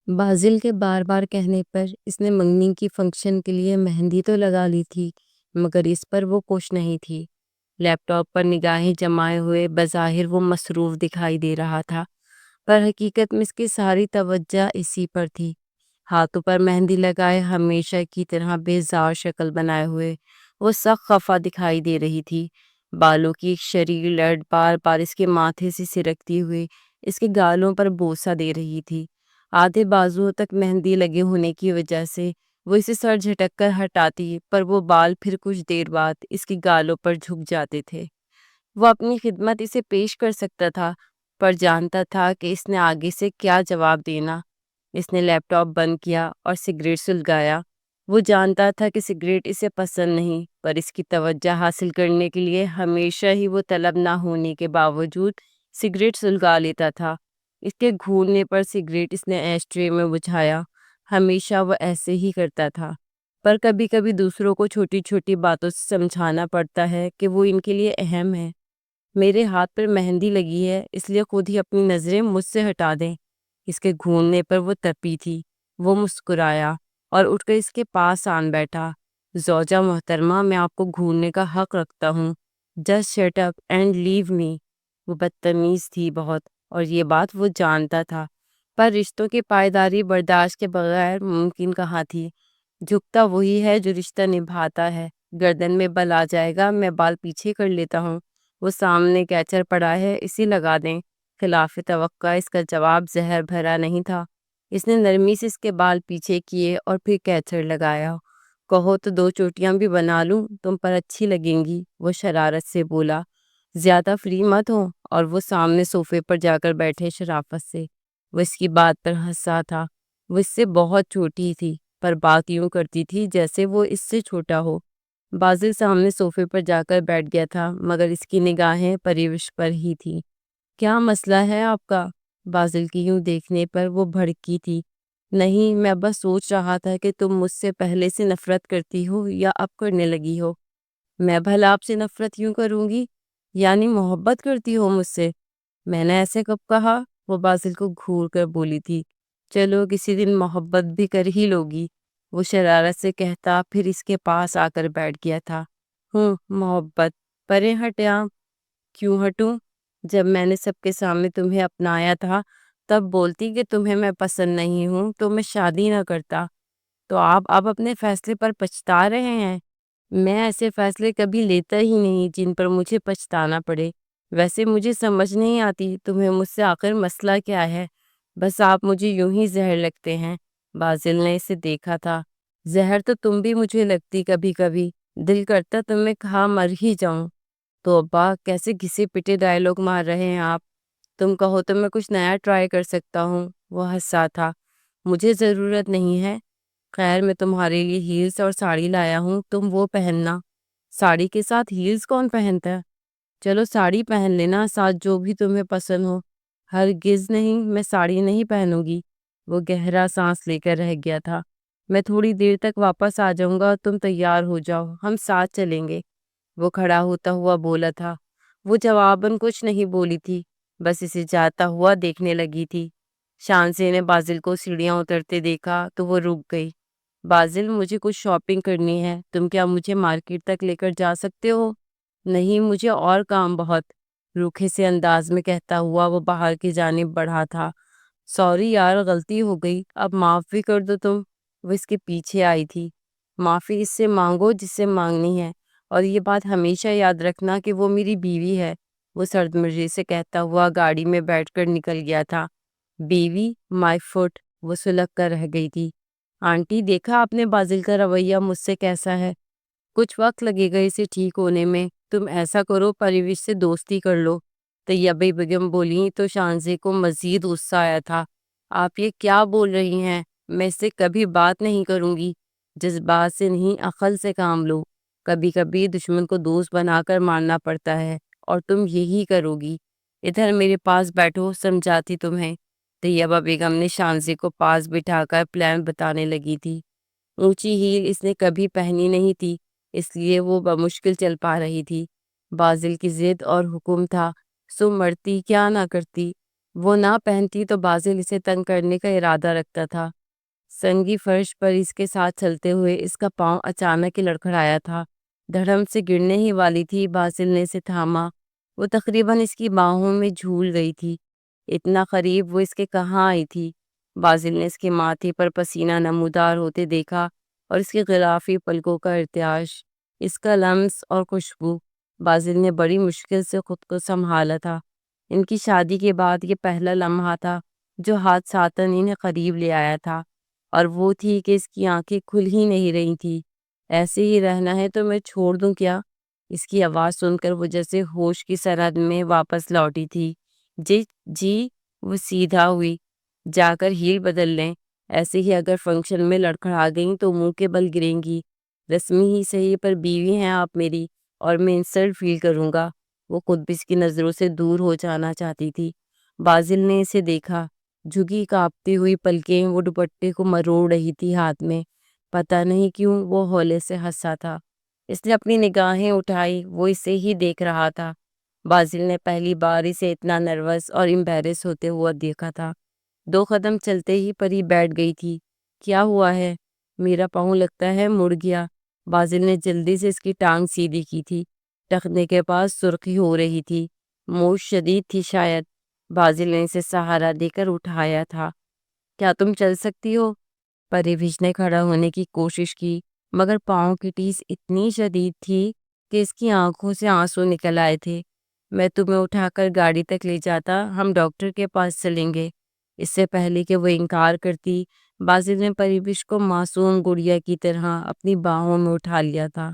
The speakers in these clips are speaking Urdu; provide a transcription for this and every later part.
بازل کے بار بار کہنے پر اس نے منگنی کی فنکشن کے لیے مہندی تو لگا لی تھی، مگر اس پر وہ خوش نہیں تھی۔ لیپ ٹاپ پر نگاہیں جمائے ہوئے بظاہر وہ مصروف دکھائی دے رہا تھا، پر حقیقت میں اس کی ساری توجہ اسی پر تھی۔ ہاتھوں پر مہندی لگائے ہمیشہ کی طرح بیزار شکل بنائے ہوئے وہ سخت خفا دکھائی دے رہی تھی۔ بالوں کی ایک شریک لٹ بار بار اس کے ماتھے سے سرکتی ہوئی اس کے گالوں پر بوسہ دے رہی تھی۔ آدھے بازوؤں تک مہندی لگے ہونے کی وجہ سے وہ اسے سر جھٹک کر ہٹاتی، پر وہ بال پھر کچھ دیر بعد اس کی گالوں پر جھک جاتے تھے۔ وہ اپنی خدمت اسے پیش کر سکتا تھا، پر جانتا تھا کہ اس نے آگے سے کیا جواب دینا۔ اس نے لیپ ٹاپ بند کیا اور سگریٹ سلگایا۔ وہ جانتا تھا کہ سگریٹ اسے پسند نہیں، پر اس کی توجہ حاصل کرنے کے لیے ہمیشہ ہی وہ طلب نہ ہونے کے باوجود سگریٹ سلگا لیتا تھا۔ اس کے گھورنے پر سگریٹ اس نے ایش ٹرے میں بجھایا۔ ہمیشہ وہ ایسے ہی کرتا تھا، پر کبھی کبھی دوسروں کو چھوٹی چھوٹی باتوں سے سمجھانا پڑتا ہے کہ وہ ان کے لیے اہم ہے۔ میرے ہاتھ پر مہندی لگی ہے، اس لیے خود ہی اپنی نظریں مجھ سے ہٹا دیں۔ اس کے گھورنے پر وہ تپی تھی۔ وہ مسکرایا اور اٹھ کر اس کے پاس آن بیٹھا۔ زوجہ محترمہ، میں آپ کو گھورنے کا حق رکھتا ہوں۔ جسٹ شٹ اپ اینڈ لیو می۔ وہ بدتمیز تھی بہت، اور یہ بات وہ جانتا تھا، پر رشتوں کی پائیداری برداشت کے بغیر ممکن کہاں تھی۔ جھکتا وہی ہے جو رشتہ نبھاتا ہے۔ گردن میں بل آ جائے گا، میں بال پیچھے کر لیتا ہوں۔ وہ سامنے کیچر پڑا ہے، اسی لگا دیں۔ خلاف توقع اس کا جواب زہر بھرا نہیں تھا۔ اس نے نرمی سے اس کے بال پیچھے کیے اور پھر کیچر لگایا۔ کہو تو دو چوٹیاں بھی بنا لوں، تم پر اچھی لگیں گی، وہ شرارت سے بولا۔ زیادہ فری مت ہو۔ اور وہ سامنے صوفے پر جا کر بیٹھے شرافت سے۔ وہ اس کی بات پر ہنسا تھا۔ وہ اس سے بہت چھوٹی تھی، پر بات یوں کرتی تھی جیسے وہ اس سے چھوٹا ہو۔ بازل سامنے صوفے پر جا کر بیٹھ گیا تھا، مگر اس کی نگاہیں پریوش پر ہی تھی۔ کیا مسئلہ ہے آپ کا؟ بازل کی یوں دیکھنے پر وہ بھڑکی تھی۔ نہیں، میں بس سوچ رہا تھا کہ تم مجھ سے پہلے سے نفرت کرتی ہو یا اب کرنے لگی ہو۔ میں بھلا آپ سے نفرت یوں کروں گی؟ یعنی محبت کرتی ہو مجھ سے؟ میں نے ایسے کب کہا؟ وہ بازل کو گھور کر بولی تھی۔ چلو کسی دن محبت بھی کر ہی لوگی، وہ شرارت سے کہتا پھر اس کے پاس آ کر بیٹھ گیا تھا۔ محبت؟ پرے ہٹے آپ۔ کیوں ہٹوں؟ جب میں نے سب کے سامنے تمہیں اپنایا تھا تب بولتی کہ تمہیں میں پسند نہیں ہوں تو میں شادی نہ کرتا۔ تو آپ اب اپنے فیصلے پر پچھتا رہے ہیں؟ میں ایسے فیصلے کبھی لیتا ہی نہیں جن پر مجھے پچھتانا پڑے۔ ویسے مجھے سمجھ نہیں آتی تمہیں مجھ سے آخر مسئلہ کیا ہے؟ بس آپ مجھے یوں ہی زہر لگتے ہیں۔ بازل نے اسے دیکھا تھا۔ زہر تو تم بھی مجھے لگتی کبھی کبھی، دل کرتا تمہیں کھا مر ہی جاؤں۔ تو ابا کیسے گھسے پٹے ڈائلاگ مار رہے ہیں آپ؟ تم کہو تو میں کچھ نیا ٹرائی کر سکتا ہوں، وہ ہنسا تھا۔ مجھے ضرورت نہیں ہے۔ خیر میں تمہارے لیے ہیلز اور ساڑی لایا ہوں، تم وہ پہننا۔ ساڑی کے ساتھ ہیلز کون پہنتا ہے؟ چلو ساڑی پہن لینا، ساتھ جو بھی تمہیں پسند ہو۔ ہرگز نہیں، میں ساڑی نہیں پہنوں گی۔ وہ گہرا سانس لے کر رہ گیا تھا۔ میں تھوڑی دیر تک واپس آ جاؤں گا، تم تیار ہو جاؤ، ہم ساتھ چلیں گے، وہ کھڑا ہوتا ہوا بولا تھا۔ وہ جواباً کچھ نہیں بولی تھی، بس اسے جاتا ہوا دیکھنے لگی تھی۔ شانزے نے بازل کو سیڑھیاں اترتے دیکھا تو وہ رک گئی۔ بازل، مجھے کچھ شاپنگ کرنی ہے، تم کیا مجھے مارکیٹ تک لے کر جا سکتے ہو؟ نہیں، مجھے اور کام بہت، روکھے سے انداز میں کہتا ہوا وہ باہر کی جانب بڑھا تھا۔ سوری یار، غلطی ہو گئی، اب معاف بھی کر دو تم، وہ اس کے پیچھے آئی تھی۔ معافی اس سے مانگو جس سے مانگنی ہے، اور یہ بات ہمیشہ یاد رکھنا کہ وہ میری بیوی ہے، وہ سرد مرزی سے کہتا ہوا گاڑی میں بیٹھ کر نکل گیا تھا۔ بیوی؟ مائی فٹ، وہ سلگ کر رہ گئی تھی۔ آنٹی دیکھا آپ نے بازل کا رویہ مجھ سے کیسا ہے؟ کچھ وقت لگے گا اسے ٹھیک ہونے میں، تم ایسا کرو پرویش سے دوستی کر لو، طیبہ بیگم بولیں تو شانزے کو مزید غصہ آیا تھا۔ آپ یہ کیا بول رہی ہیں؟ میں اس سے کبھی بات نہیں کروں گی۔ جذبات سے نہیں، عقل سے کام لو، کبھی کبھی دشمن کو دوست بنا کر مارنا پڑتا ہے، اور تم یہی کرو گی۔ ادھر میرے پاس بیٹھو، سمجھاتی تمہیں، طیبہ بیگم نے شانزے کو پاس بٹھا کر پلان بتانے لگی تھی۔ اونچی ہیل اس نے کبھی پہنی نہیں تھی، اس لیے وہ بمشکل چل پا رہی تھی۔ بازل کی ضد اور حکم تھا، سو مرتی کیا نہ کرتی۔ وہ نہ پہنتی تو بازل اسے تنگ کرنے کا ارادہ رکھتا تھا۔ سنگی فرش پر اس کے ساتھ چلتے ہوئے اس کا پاؤں اچانک ہی لڑکھڑایا تھا۔ دھڑم سے گرنے ہی والی تھی، بازل نے اسے تھاما۔ وہ تقریباً اس کی باہوں میں جھول گئی تھی۔ اتنا قریب وہ اس کے کہاں آئی تھی؟ بازل نے اس کے ماتھے پر پسینہ نمودار ہوتے دیکھا اور اس کے غلافی پلکوں کا ارتعاش، اس کا لمس اور خوشبو۔ بازل نے بڑی مشکل سے خود کو سنبھالا تھا۔ ان کی شادی کے بعد یہ پہلا لمحہ تھا جو حادثاتاً انہیں قریب لے آیا تھا، اور وہ تھی کہ اس کی آنکھیں کھل ہی نہیں رہی تھی۔ ایسے ہی رہنا ہے تو میں چھوڑ دوں کیا؟ اس کی آواز سن کر وہ جیسے ہوش کی سرحد میں واپس لوٹی تھی۔ جی جی، وہ سیدھا ہوئی۔ جا کر ہیل بدل لیں، ایسے ہی اگر فنکشن میں لڑکھڑا گئیں تو منہ کے بل گریں گی۔ رسمی ہی صحیح پر بیوی ہیں آپ میری، اور میں انسلٹ فیل کروں گا۔ وہ خود بھی اس کی نظروں سے دور ہو جانا چاہتی تھی۔ بازل نے اسے دیکھا، جھکی کانپتی ہوئی پلکیں وہ دوپٹے کو مروڑ رہی تھی ہاتھ میں۔ پتہ نہیں کیوں وہ ہولے سے ہنسا تھا۔ اس نے اپنی نگاہیں اٹھائی، وہ اسے ہی دیکھ رہا تھا۔ بازل نے پہلی بار اسے اتنا نروس اور امبیرس ہوتے ہوا دیکھا تھا۔ 2 قدم چلتے ہی پری بیٹھ گئی تھی۔ کیا ہوا ہے؟ میرا پاؤں لگتا ہے مڑ گیا۔ بازل نے جلدی سے اس کی ٹانگ سیدھی کی تھی۔ ٹخنے کے پاس سرخی ہو رہی تھی، موچ شدید تھی شاید۔ بازل نے اسے سہارا دے کر اٹھایا تھا۔ کیا تم چل سکتی ہو؟ پریوش نے کھڑا ہونے کی کوشش کی، مگر پاؤں کی ٹیس اتنی شدید تھی کہ اس کی آنکھوں سے آنسو نکل آئے تھے۔ میں تمہیں اٹھا کر گاڑی تک لے جاتا، ہم ڈاکٹر کے پاس چلیں گے۔ اس سے پہلے کہ وہ انکار کرتی، بازل نے پریوش کو معصوم گڑیا کی طرح اپنی باہوں میں اٹھا لیا تھا۔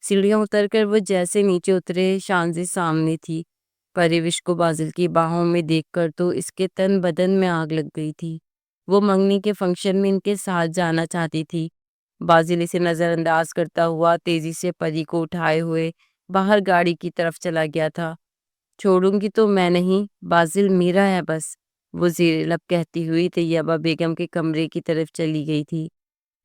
سیڑھیاں اتر کر وہ جیسے نیچے اترے، شانزی سامنے تھی۔ پریوش کو بازل کی باہوں میں دیکھ کر تو اس کے تن بدن میں آگ لگ گئی تھی۔ وہ منگنی کے فنکشن میں ان کے ساتھ جانا چاہتی تھی۔ بازل اسے نظر انداز کرتا ہوا تیزی سے پری کو اٹھائے ہوئے باہر گاڑی کی طرف چلا گیا تھا۔ چھوڑوں گی تو میں نہیں، بازل میرا ہے بس، وہ زیر لب کہتی ہوئی طیبہ بیگم کے کمرے کی طرف چلی گئی تھی۔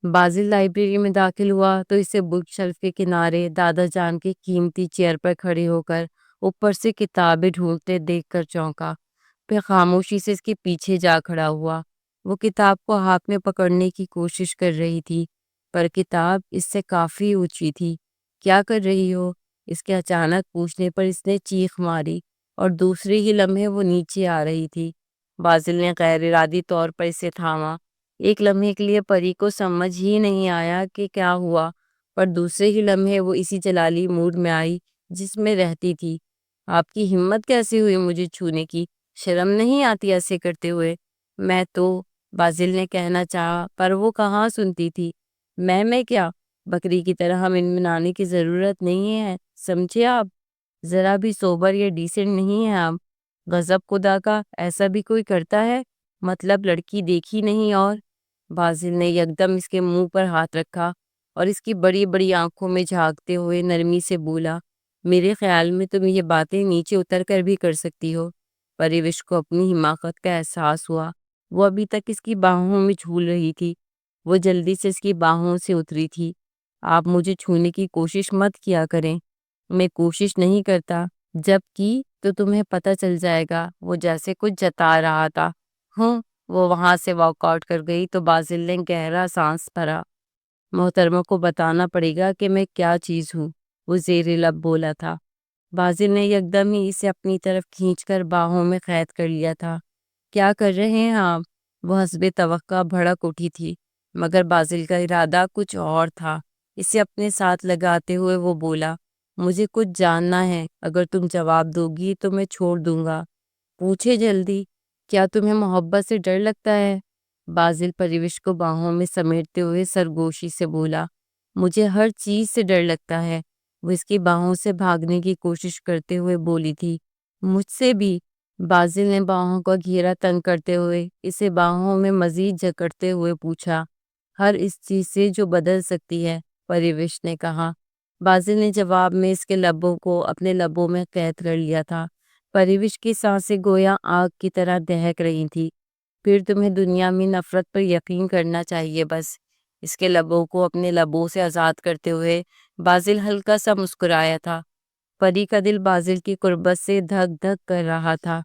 بازل لائبریری میں داخل ہوا تو اسے بک شیلف کے کنارے دادا جان کی قیمتی چیئر پر کھڑے ہو کر اوپر سے کتابیں ڈھونڈتے دیکھ کر چونکا۔ پھر خاموشی سے اس کے پیچھے جا کھڑا ہوا۔ وہ کتاب کو ہاتھ میں پکڑنے کی کوشش کر رہی تھی، پر کتاب اس سے کافی اونچی تھی۔ کیا کر رہی ہو؟ اس کے اچانک پوچھنے پر اس نے چیخ ماری، اور دوسرے ہی لمحے وہ نیچے آ رہی تھی۔ بازل نے غیر ارادی طور پر اسے تھاما۔ ایک لمحے کے لیے پری کو سمجھ ہی نہیں آیا کہ کیا ہوا، پر دوسرے ہی لمحے وہ اسی جلالی موڈ میں آئی جس میں رہتی تھی۔ آپ کی ہمت کیسے ہوئی مجھے چھونے کی؟ شرم نہیں آتی ایسے کرتے ہوئے؟ میں تو، بازل نے کہنا چاہا، پر وہ کہاں سنتی تھی۔ میں کیا؟ بکری کی طرح منمنانے کی ضرورت نہیں ہے، سمجھے آپ؟ ذرا بھی سوبر یا ڈیسنٹ نہیں ہے آپ۔ غضب خدا کا، ایسا بھی کوئی کرتا ہے؟ مطلب لڑکی دیکھی نہیں اور؟ بازل نے یکدم اس کے منہ پر ہاتھ رکھا اور اس کی بڑی بڑی آنکھوں میں جھانکتے ہوئے نرمی سے بولا، میرے خیال میں تم یہ باتیں نیچے اتر کر بھی کر سکتی ہو۔ پریوش کو اپنی حماقت کا احساس ہوا۔ وہ ابھی تک اس کی باہوں میں جھول رہی تھی۔ وہ جلدی سے اس کی باہوں سے اتری تھی۔ آپ مجھے چھونے کی کوشش مت کیا کریں۔ میں کوشش نہیں کرتا، جب کی تو تمہیں پتہ چل جائے گا، وہ جیسے کچھ جتا رہا تھا۔ وہ وہاں سے واک آؤٹ کر گئی تو بازل نے گہرا سانس بھرا۔ محترمہ کو بتانا پڑے گا کہ میں کیا چیز ہوں، وہ زیر لب بولا تھا۔ بازل نے یکدم ہی اسے اپنی طرف کھینچ کر باہوں میں قید کر لیا تھا۔ کیا کر رہے ہیں آپ؟ وہ حسب توقع بھڑک اٹھی تھی، مگر بازل کا ارادہ کچھ اور تھا۔ اسے اپنے ساتھ لگاتے ہوئے وہ بولا، مجھے کچھ جاننا ہے، اگر تم جواب دو گی تو میں چھوڑ دوں گا۔ پوچھے جلدی، کیا تمہیں محبت سے ڈر لگتا ہے؟ بازل پریوش کو باہوں میں سمیٹتے ہوئے سرگوشی سے بولا، مجھے ہر چیز سے ڈر لگتا ہے۔ وہ اس کی باہوں سے بھاگنے کی کوشش کرتے ہوئے بولی تھی، مجھ سے بھی۔ بازل نے باہوں کا گھیرا تنگ کرتے ہوئے اسے باہوں میں مزید جکڑتے ہوئے پوچھا، ہر اس چیز سے جو بدل سکتی ہے، پریوش نے کہا۔ بازل نے جواب میں اس کے لبوں کو اپنے لبوں میں قید کر لیا تھا۔ پریوش کی سانسیں گویا آگ کی طرح دہک رہی تھی۔ پھر تمہیں دنیا میں نفرت پر یقین کرنا چاہیے بس۔ اس کے لبوں کو اپنے لبوں سے آزاد کرتے ہوئے بازل ہلکا سا مسکرایا تھا۔ پری کا دل بازل کی قربت سے دھک دھک کر رہا تھا۔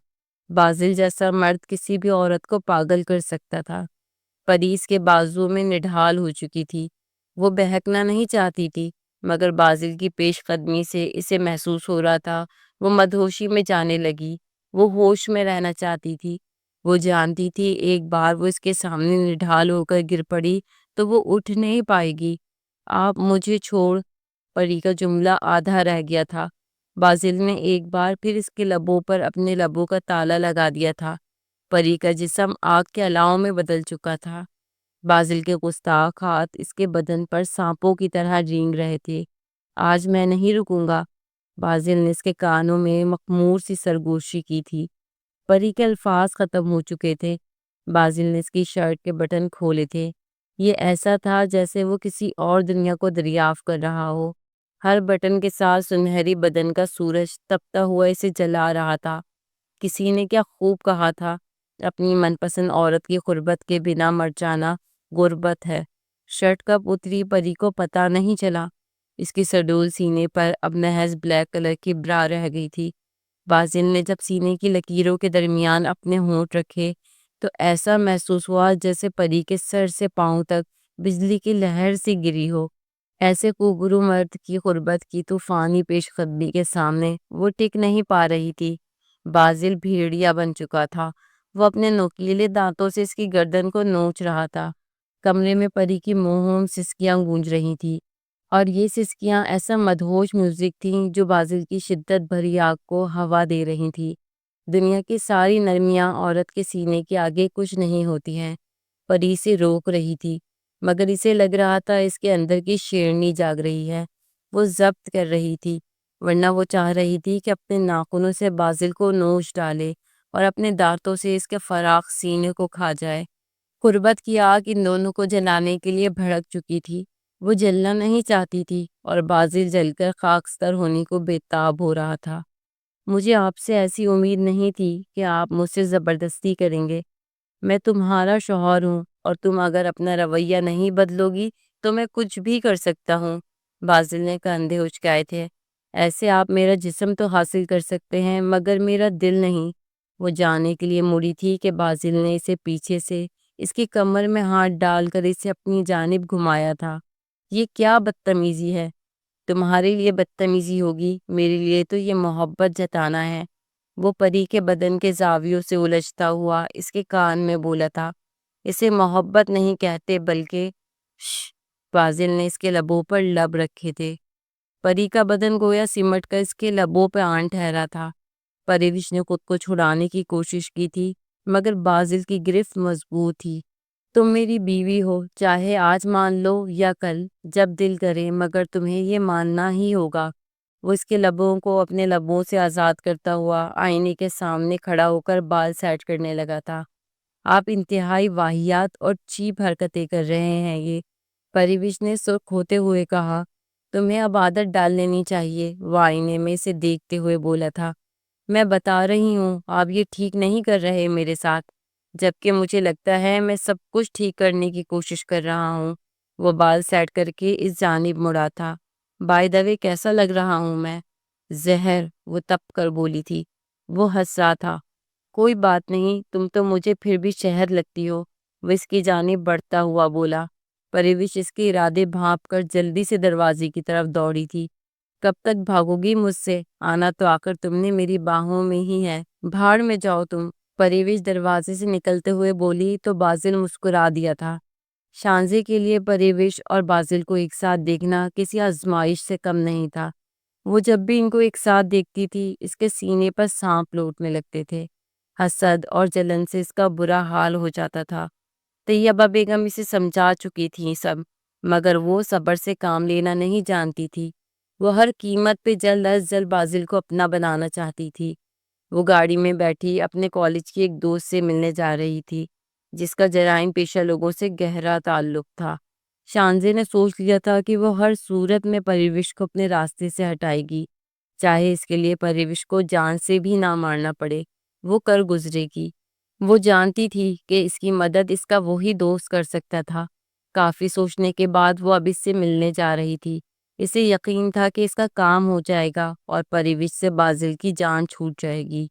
بازل جیسا مرد کسی بھی عورت کو پاگل کر سکتا تھا۔ پری اس کے بازو میں نڈھال ہو چکی تھی۔ وہ بہکنا نہیں چاہتی تھی، مگر بازل کی پیش قدمی سے اسے محسوس ہو رہا تھا وہ مدہوشی میں جانے لگی۔ وہ ہوش میں رہنا چاہتی تھی۔ وہ جانتی تھی ایک بار وہ اس کے سامنے نڈھال ہو کر گر پڑی تو وہ اٹھ نہیں پائے گی۔ آپ مجھے چھوڑ، پری کا جملہ آدھا رہ گیا تھا۔ بازل نے ایک بار پھر اس کے لبوں پر اپنے لبوں کا تالا لگا دیا تھا۔ پری کا جسم آگ کے الاؤں میں بدل چکا تھا۔ بازل کے گستاخ ہاتھ اس کے بدن پر سانپوں کی طرح رینگ رہے تھے۔ آج میں نہیں رکوں گا، بازل نے اس کے کانوں میں مخمور سی سرگوشی کی تھی۔ پری کے الفاظ ختم ہو چکے تھے۔ بازل نے اس کی شرٹ کے بٹن کھولے تھے۔ یہ ایسا تھا جیسے وہ کسی اور دنیا کو دریافت کر رہا ہو۔ ہر بٹن کے ساتھ سنہری بدن کا سورج تپتا ہوا اسے جلا رہا تھا۔ کسی نے کیا خوب کہا تھا، اپنی من پسند عورت کی قربت کے بنا مر جانا غربت ہے۔ شرٹ کب اتری پری کو پتہ نہیں چلا۔ اس کی سڈول سینے پر اب محض بلیک کلر کی برا رہ گئی تھی۔ بازل نے جب سینے کی لکیروں کے درمیان اپنے ہونٹ رکھے تو ایسا محسوس ہوا جیسے پری کے سر سے پاؤں تک بجلی کی لہر سی گری ہو۔ ایسے خوبرو مرد کی قربت کی طوفانی پیش قدمی کے سامنے وہ ٹک نہیں پا رہی تھی۔ بازل بھیڑیا بن چکا تھا۔ وہ اپنے نوکیلے دانتوں سے اس کی گردن کو نوچ رہا تھا۔ کمرے میں پری کی موہوم سسکیاں گونج رہی تھی، اور یہ سسکیاں ایسا مدہوش میوزک تھیں جو بازل کی شدت بھری آگ کو ہوا دے رہی تھی۔ دنیا کی ساری نرمیاں عورت کے سینے کے آگے کچھ نہیں ہوتی ہیں۔ پری اسے روک رہی تھی، مگر اسے لگ رہا تھا اس کے اندر کی شیرنی جاگ رہی ہے۔ وہ ضبط کر رہی تھی، ورنہ وہ چاہ رہی تھی کہ اپنے ناخنوں سے بازل کو نوچ ڈالے اور اپنے دانتوں سے اس کے فراخ سینے کو کھا جائے۔ قربت کی آگ ان دونوں کو جلانے کے لیے بھڑک چکی تھی۔ وہ جلنا نہیں چاہتی تھی اور بازل جل کر خاکستر ہونے کو بے تاب ہو رہا تھا۔ مجھے آپ سے ایسی امید نہیں تھی کہ آپ مجھ سے زبردستی کریں گے۔ میں تمہارا شوہر ہوں، اور تم اگر اپنا رویہ نہیں بدلو گی تو میں کچھ بھی کر سکتا ہوں۔ بازل نے کندھے اچکائے تھے۔ ایسے آپ میرا جسم تو حاصل کر سکتے ہیں، مگر میرا دل نہیں۔ وہ جانے کے لیے مڑی تھی کہ بازل نے اسے پیچھے سے اس کی کمر میں ہاتھ ڈال کر اسے اپنی جانب گھمایا تھا۔ یہ کیا بدتمیزی ہے؟ تمہارے لیے بدتمیزی ہوگی، میرے لیے تو یہ محبت جتانا ہے۔ وہ پری کے بدن کے زاویوں سے الجھتا ہوا اس کے کان میں بولا تھا۔ اسے محبت نہیں کہتے بلکہ شش۔ بازل نے اس کے لبوں پر لب رکھے تھے۔ پری کا بدن گویا سمٹ کر اس کے لبوں پہ آن ٹھہرا تھا۔ پریوش نے خود کو چھڑانے کی کوشش کی تھی، مگر بازل کی گرفت مضبوط تھی۔ تم میری بیوی ہو، چاہے آج مان لو یا کل، جب دل کرے، مگر تمہیں یہ ماننا ہی ہوگا۔ وہ اس کے لبوں کو اپنے لبوں سے آزاد کرتا ہوا آئینے کے سامنے کھڑا ہو کر بال سیٹ کرنے لگا تھا۔ آپ انتہائی واہیات اور چیپ حرکتیں کر رہے ہیں یہ، پریوش نے سرخ ہوتے ہوئے کہا۔ تمہیں اب عادت ڈال لینی چاہیے، وہ آئینے میں اسے دیکھتے ہوئے بولا تھا۔ میں بتا رہی ہوں آپ یہ ٹھیک نہیں کر رہے میرے ساتھ، جبکہ مجھے لگتا ہے میں سب کچھ ٹھیک کرنے کی کوشش کر رہا ہوں۔ وہ بال سیٹ کر کے اس جانب مڑا تھا۔ بائی دا وے کیسا لگ رہا ہوں میں؟ زہر، وہ تپ کر بولی تھی۔ وہ ہنس رہا تھا۔ کوئی بات نہیں، تم تو مجھے پھر بھی شہد لگتی ہو، وہ اس کی جانب بڑھتا ہوا بولا۔ پریوش اس کے ارادے بھانپ کر جلدی سے دروازے کی طرف دوڑی تھی۔ کب تک بھاگو گی مجھ سے؟ آنا تو آ کر تم نے میری باہوں میں ہی ہے، بھاڑ میں جاؤ تم۔ پریوش دروازے سے نکلتے ہوئے بولی تو بازل مسکرا دیا تھا۔ شانزے کے لیے پریوش اور بازل کو ایک ساتھ دیکھنا کسی آزمائش سے کم نہیں تھا۔ وہ جب بھی ان کو ایک ساتھ دیکھتی تھی اس کے سینے پر سانپ لوٹنے لگتے تھے۔ حسد اور جلن سے اس کا برا حال ہو جاتا تھا۔ طیبہ بیگم اسے سمجھا چکی تھیں سب، مگر وہ صبر سے کام لینا نہیں جانتی تھی۔ وہ ہر قیمت پہ جلد از جلد بازل کو اپنا بنانا چاہتی تھی۔ وہ گاڑی میں بیٹھی اپنے کالج کی ایک دوست سے ملنے جا رہی تھی، جس کا جرائم پیشہ لوگوں سے گہرا تعلق تھا۔ شانزے نے سوچ لیا تھا کہ وہ ہر صورت میں پریوش کو اپنے راستے سے ہٹائے گی، چاہے اس کے لیے پریوش کو جان سے بھی نہ مارنا پڑے، وہ کر گزرے گی۔ وہ جانتی تھی کہ اس کی مدد اس کا وہی دوست کر سکتا تھا۔ کافی سوچنے کے بعد وہ اب اس سے ملنے جا رہی تھی۔ اسے یقین تھا کہ اس کا کام ہو جائے گا اور پریوش سے بازل کی جان چھوٹ جائے گی۔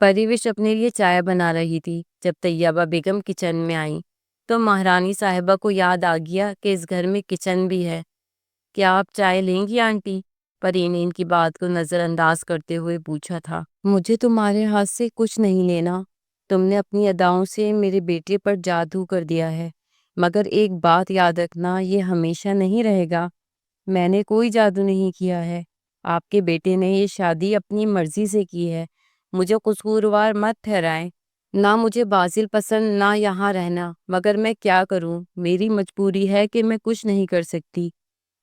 پریوش اپنے لیے چائے بنا رہی تھی جب طیبہ بیگم کچن میں آئی تو مہرانی صاحبہ کو یاد آ گیا کہ اس گھر میں کچن بھی ہے۔ کیا آپ چائے لیں گی آنٹی؟ پری نے ان کی بات کو نظر انداز کرتے ہوئے پوچھا تھا۔ مجھے تمہارے ہاتھ سے کچھ نہیں لینا، تم نے اپنی اداؤں سے میرے بیٹے پر جادو کر دیا ہے، مگر ایک بات یاد رکھنا، یہ ہمیشہ نہیں رہے گا۔ میں نے کوئی جادو نہیں کیا ہے، آپ کے بیٹے نے یہ شادی اپنی مرضی سے کی ہے، مجھے قصوروار مت ٹھہرائیں۔ نہ مجھے بازل پسند نہ یہاں رہنا، مگر میں کیا کروں، میری مجبوری ہے کہ میں کچھ نہیں کر سکتی۔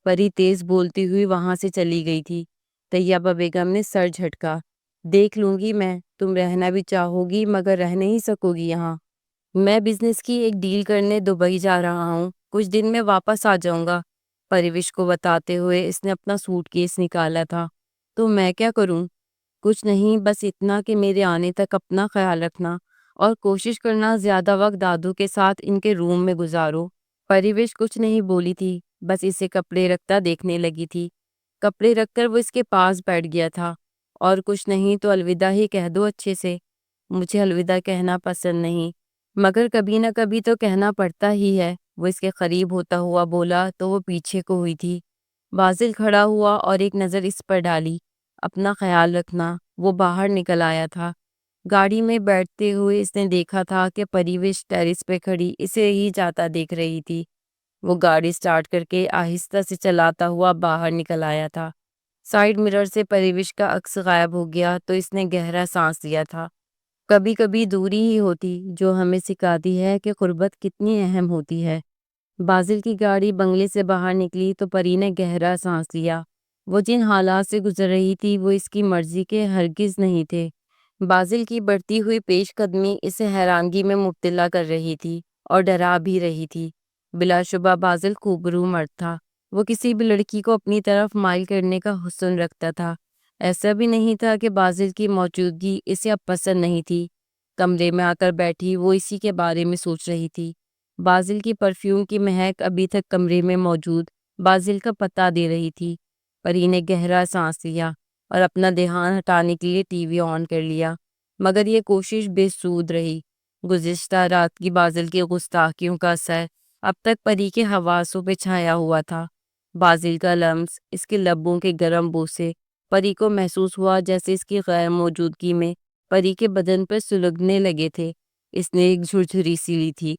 پری تیز بولتی ہوئی وہاں سے چلی گئی تھی۔ طیبہ بیگم نے سر جھٹکا۔ دیکھ لوں گی میں، تم رہنا بھی چاہو گی مگر رہ نہیں سکو گی یہاں۔ میں بزنس کی ایک ڈیل کرنے دبئی جا رہا ہوں، کچھ دن میں واپس آ جاؤں گا۔ پریوش کو بتاتے ہوئے اس نے اپنا سوٹ کیس نکالا تھا۔ تو میں کیا کروں؟ کچھ نہیں، بس اتنا کہ میرے آنے تک اپنا خیال رکھنا اور کوشش کرنا زیادہ وقت دادو کے ساتھ ان کے روم میں گزارو۔ پریوش کچھ نہیں بولی تھی، بس اسے کپڑے رکھتا دیکھنے لگی تھی۔ کپڑے رکھ کر وہ اس کے پاس بیٹھ گیا تھا۔ اور کچھ نہیں تو الوداع ہی کہہ دو اچھے سے۔ مجھے الوداع کہنا پسند نہیں، مگر کبھی نہ کبھی تو کہنا پڑتا ہی ہے، وہ اس کے قریب ہوتا ہوا بولا تو وہ پیچھے کو ہوئی تھی۔ بازل کھڑا ہوا اور ایک نظر اس پر ڈالی۔ اپنا خیال رکھنا، وہ باہر نکل آیا تھا۔ گاڑی میں بیٹھتے ہوئے اس نے دیکھا تھا کہ پریوش ٹیرس پہ کھڑی اسے ہی جاتا دیکھ رہی تھی۔ وہ گاڑی سٹارٹ کر کے آہستہ سے چلاتا ہوا باہر نکل آیا تھا۔ سائیڈ مرر سے پریوش کا عکس غائب ہو گیا تو اس نے گہرا سانس لیا تھا۔ کبھی کبھی دوری ہی ہوتی جو ہمیں سکھاتی ہے کہ غربت کتنی اہم ہوتی ہے۔ بازل کی گاڑی بنگلے سے باہر نکلی تو پری نے گہرا سانس لیا۔ وہ جن حالات سے گزر رہی تھی وہ اس کی مرضی کے ہرگز نہیں تھے۔ بازل کی بڑھتی ہوئی پیش قدمی اسے حیرانگی میں مبتلا کر رہی تھی اور ڈرا بھی رہی تھی۔ بلا شبہ بازل خوبرو مرد تھا، وہ کسی بھی لڑکی کو اپنی طرف مائل کرنے کا حسن رکھتا تھا۔ ایسا بھی نہیں تھا کہ بازل کی موجودگی اسے اب پسند نہیں تھی۔ کمرے میں آ کر بیٹھی وہ اسی کے بارے میں سوچ رہی تھی۔ بازل کی پرفیوم کی مہک ابھی تک کمرے میں موجود بازل کا پتہ دے رہی تھی۔ پری نے گہرا سانس لیا اور اپنا دھیان ہٹانے کے لیے ٹی وی آن کر لیا، مگر یہ کوشش بے سود رہی۔ گزشتہ رات کی بازل کی گستاخیوں کا اثر اب تک پری کے حواسوں پہ چھایا ہوا تھا۔ بازل کا لمس، اس کے لبوں کے گرم بوسے، پری کو محسوس ہوا جیسے اس کی غیر موجودگی میں پری کے بدن پر سلگنے لگے تھے۔ اس نے ایک جھرجھری سی لی تھی۔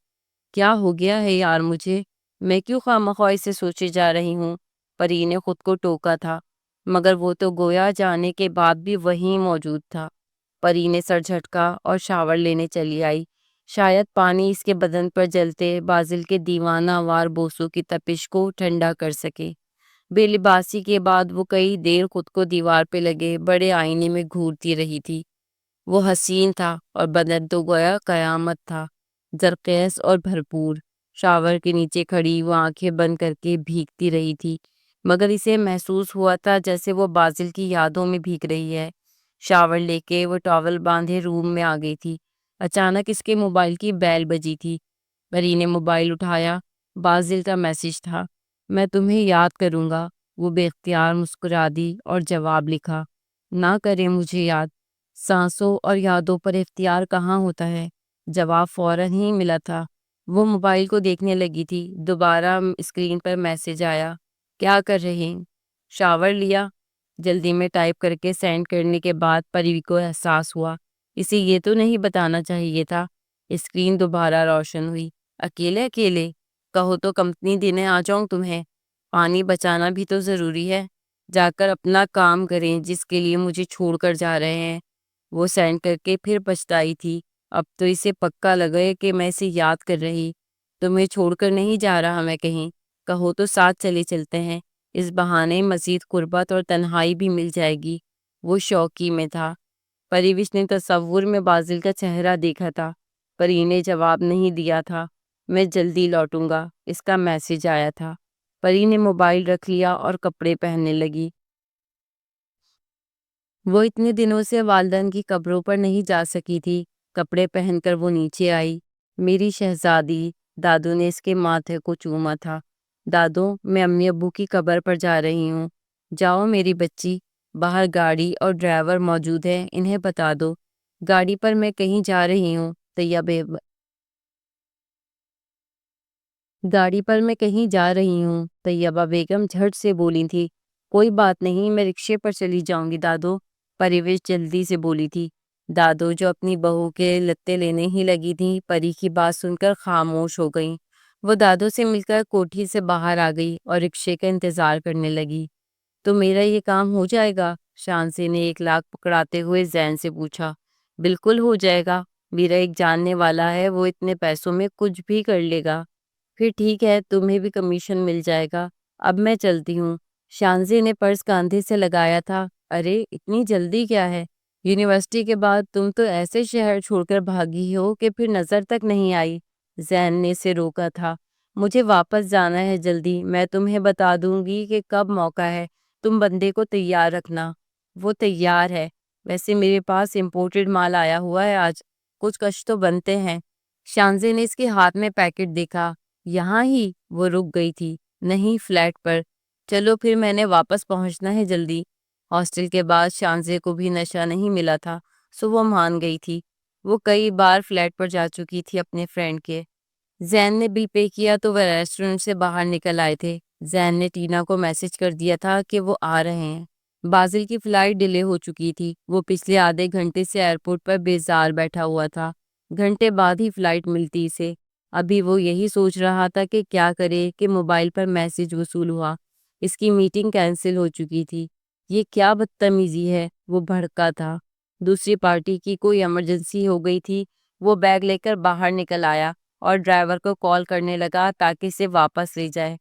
کیا ہو گیا ہے یار مجھے؟ میں کیوں خواہ سے سوچے جا رہی ہوں؟ پری نے خود کو ٹوکا تھا، مگر وہ تو گویا جانے کے بعد بھی وہیں موجود تھا۔ پری نے سر جھٹکا اور شاور لینے چلی آئی، شاید پانی اس کے بدن پر جلتے بازل کے دیوانہ وار بوسوں کی تپش کو ٹھنڈا کر سکے۔ بے لباسی کے بعد وہ کئی دیر خود کو دیوار پہ لگے بڑے آئینے میں گھورتی رہی تھی۔ وہ حسین تھا اور بدن تو گویا قیامت تھا، زرخیز اور بھرپور۔ شاور کے نیچے کھڑی وہ آنکھیں بند کر کے بھیگتی رہی تھی، مگر اسے محسوس ہوا تھا جیسے وہ بازل کی یادوں میں بھیگ رہی ہے۔ شاور لے کے وہ ٹاول باندھے روم میں آ گئی تھی۔ اچانک اس کے موبائل کی بیل بجی تھی۔ پری نے موبائل اٹھایا، بازل کا میسج تھا۔ میں تمہیں یاد کروں گا، وہ بے اختیار مسکرا دی اور جواب لکھا، نہ کرے مجھے یاد، سانسوں اور یادوں پر اختیار کہاں ہوتا ہے۔ جواب فوراً ہی ملا تھا۔ وہ موبائل کو دیکھنے لگی تھی، دوبارہ اسکرین پر میسج آیا، کیا کر رہے ہیں؟ شاور لیا؟ جلدی میں ٹائپ کر کے سینڈ کرنے کے بعد پری کو احساس ہوا اسے یہ تو نہیں بتانا چاہیے تھا۔ اسکرین دوبارہ روشن ہوئی۔ اکیلے اکیلے؟ کہو تو کمپنی دینے آ جاؤں تمہیں۔ پانی بچانا بھی تو ضروری ہے، جا کر اپنا کام کریں جس کے لیے مجھے چھوڑ کر جا رہے ہیں۔ وہ سینڈ کر کے پھر پچھتائی تھی، اب تو اسے پکا لگے کہ میں اسے یاد کر رہی۔ تمہیں چھوڑ کر نہیں جا رہا میں کہیں، کہو تو ساتھ چلے چلتے ہیں، اس بہانے مزید قربت اور تنہائی بھی مل جائے گی۔ وہ شوقی میں تھا۔ پریوش نے تصور میں بازل کا چہرہ دیکھا تھا۔ پری نے جواب نہیں دیا تھا۔ میں جلدی لوٹوں گا، اس کا میسج آیا تھا۔ پری نے موبائل رکھ لیا اور کپڑے پہننے لگی۔ وہ اتنے دنوں سے والدین کی قبروں پر نہیں جا سکی تھی۔ کپڑے پہن کر وہ نیچے آئی۔ میری شہزادی، دادو نے اس کے ماتھے کو چوما تھا۔ دادو، میں امی ابو کی قبر پر جا رہی ہوں۔ جاؤ میری بچی، باہر گاڑی اور ڈرائیور موجود ہے، انہیں بتا دو۔ گاڑی پر میں کہیں جا رہی ہوں، طیبہ بیگم جھٹ سے بولی تھی۔ کوئی بات نہیں، میں رکشے پر چلی جاؤں گی دادو، پریوش جلدی سے بولی تھی۔ دادو جو اپنی بہو کے لتے لینے ہی لگی تھی، پری کی بات سن کر خاموش ہو گئیں۔ وہ دادو سے مل کر کوٹھی سے باہر آ گئی اور رکشے کا انتظار کرنے لگی۔ تو میرا یہ کام ہو جائے گا؟ شانزی نے 1 لاکھ پکڑاتے ہوئے زین سے پوچھا۔ بالکل ہو جائے گا، میرا ایک جاننے والا ہے، وہ اتنے پیسوں میں کچھ بھی کر لے گا۔ پھر ٹھیک ہے، تمہیں بھی کمیشن مل جائے گا۔ اب میں چلتی ہوں۔ شانزی نے پرس کاندھے سے لگایا تھا۔ ارے اتنی جلدی کیا ہے؟ یونیورسٹی کے بعد تم تو ایسے شہر چھوڑ کر بھاگی ہو کہ پھر نظر تک نہیں آئی۔ زین نے اسے روکا تھا۔ مجھے واپس جانا ہے جلدی، میں تمہیں بتا دوں گی کہ کب موقع ہے، تم بندے کو تیار رکھنا۔ وہ تیار ہے، ویسے میرے پاس امپورٹڈ مال آیا ہوا ہے آج، کچھ کچھ تو بنتے ہیں۔ شانزی نے اس کے ہاتھ میں پیکٹ دیکھا۔ یہاں ہی؟ وہ رک گئی تھی۔ نہیں، فلیٹ پر۔ چلو پھر، میں نے واپس پہنچنا ہے جلدی۔ ہاسٹل کے بعد شانزے کو بھی نشہ نہیں ملا تھا، سو وہ مان گئی تھی۔ وہ کئی بار فلیٹ پر جا چکی تھی اپنے فرینڈ کے۔ زین نے بل پے کیا تو وہ ریسٹورنٹ سے باہر نکل آئے تھے۔ زین نے ٹینا کو میسج کر دیا تھا کہ وہ آ رہے ہیں۔ بازل کی فلائٹ ڈیلے ہو چکی تھی۔ وہ پچھلے آدھے گھنٹے سے ایئرپورٹ پر بیزار بیٹھا ہوا تھا۔ گھنٹے بعد ہی فلائٹ ملتی اسے۔ ابھی وہ یہی سوچ رہا تھا کہ کیا کرے کہ موبائل پر میسج وصول ہوا۔ اس کی میٹنگ کینسل ہو چکی تھی۔ یہ کیا بدتمیزی ہے، وہ بھڑکا تھا۔ دوسری پارٹی کی کوئی ایمرجنسی ہو گئی تھی۔ وہ بیگ لے کر باہر نکل آیا اور ڈرائیور کو کال کرنے لگا تاکہ اسے واپس لے جائے۔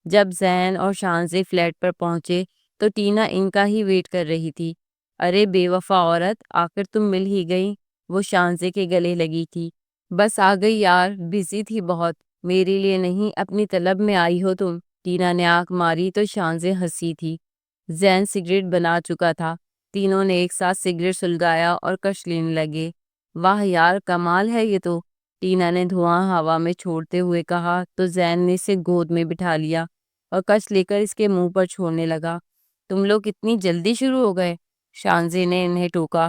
جب زین اور شانزے فلیٹ پر پہنچے تو ٹینا ان کا ہی ویٹ کر رہی تھی۔ ارے بے وفا عورت، آخر تم مل ہی گئی، وہ شانزے کے گلے لگی تھی۔ بس آ گئی یار، بزی تھی بہت۔ میرے لیے نہیں، اپنی طلب میں آئی ہو تم؟ ٹینا نے آنکھ ماری تو شانزے ہنسی تھی۔ زین سگریٹ بنا چکا تھا۔ تینوں نے ایک ساتھ سگریٹ سلگایا اور کش لینے لگے۔ واہ یار، کمال ہے یہ تو، ٹینا نے دھواں ہوا میں چھوڑتے ہوئے کہا تو زین نے اسے گود میں بٹھا لیا اور کش لے کر اس کے منہ پر چھوڑنے لگا۔ تم لوگ اتنی جلدی شروع ہو گئے؟ شانزے نے انہیں ٹوکا۔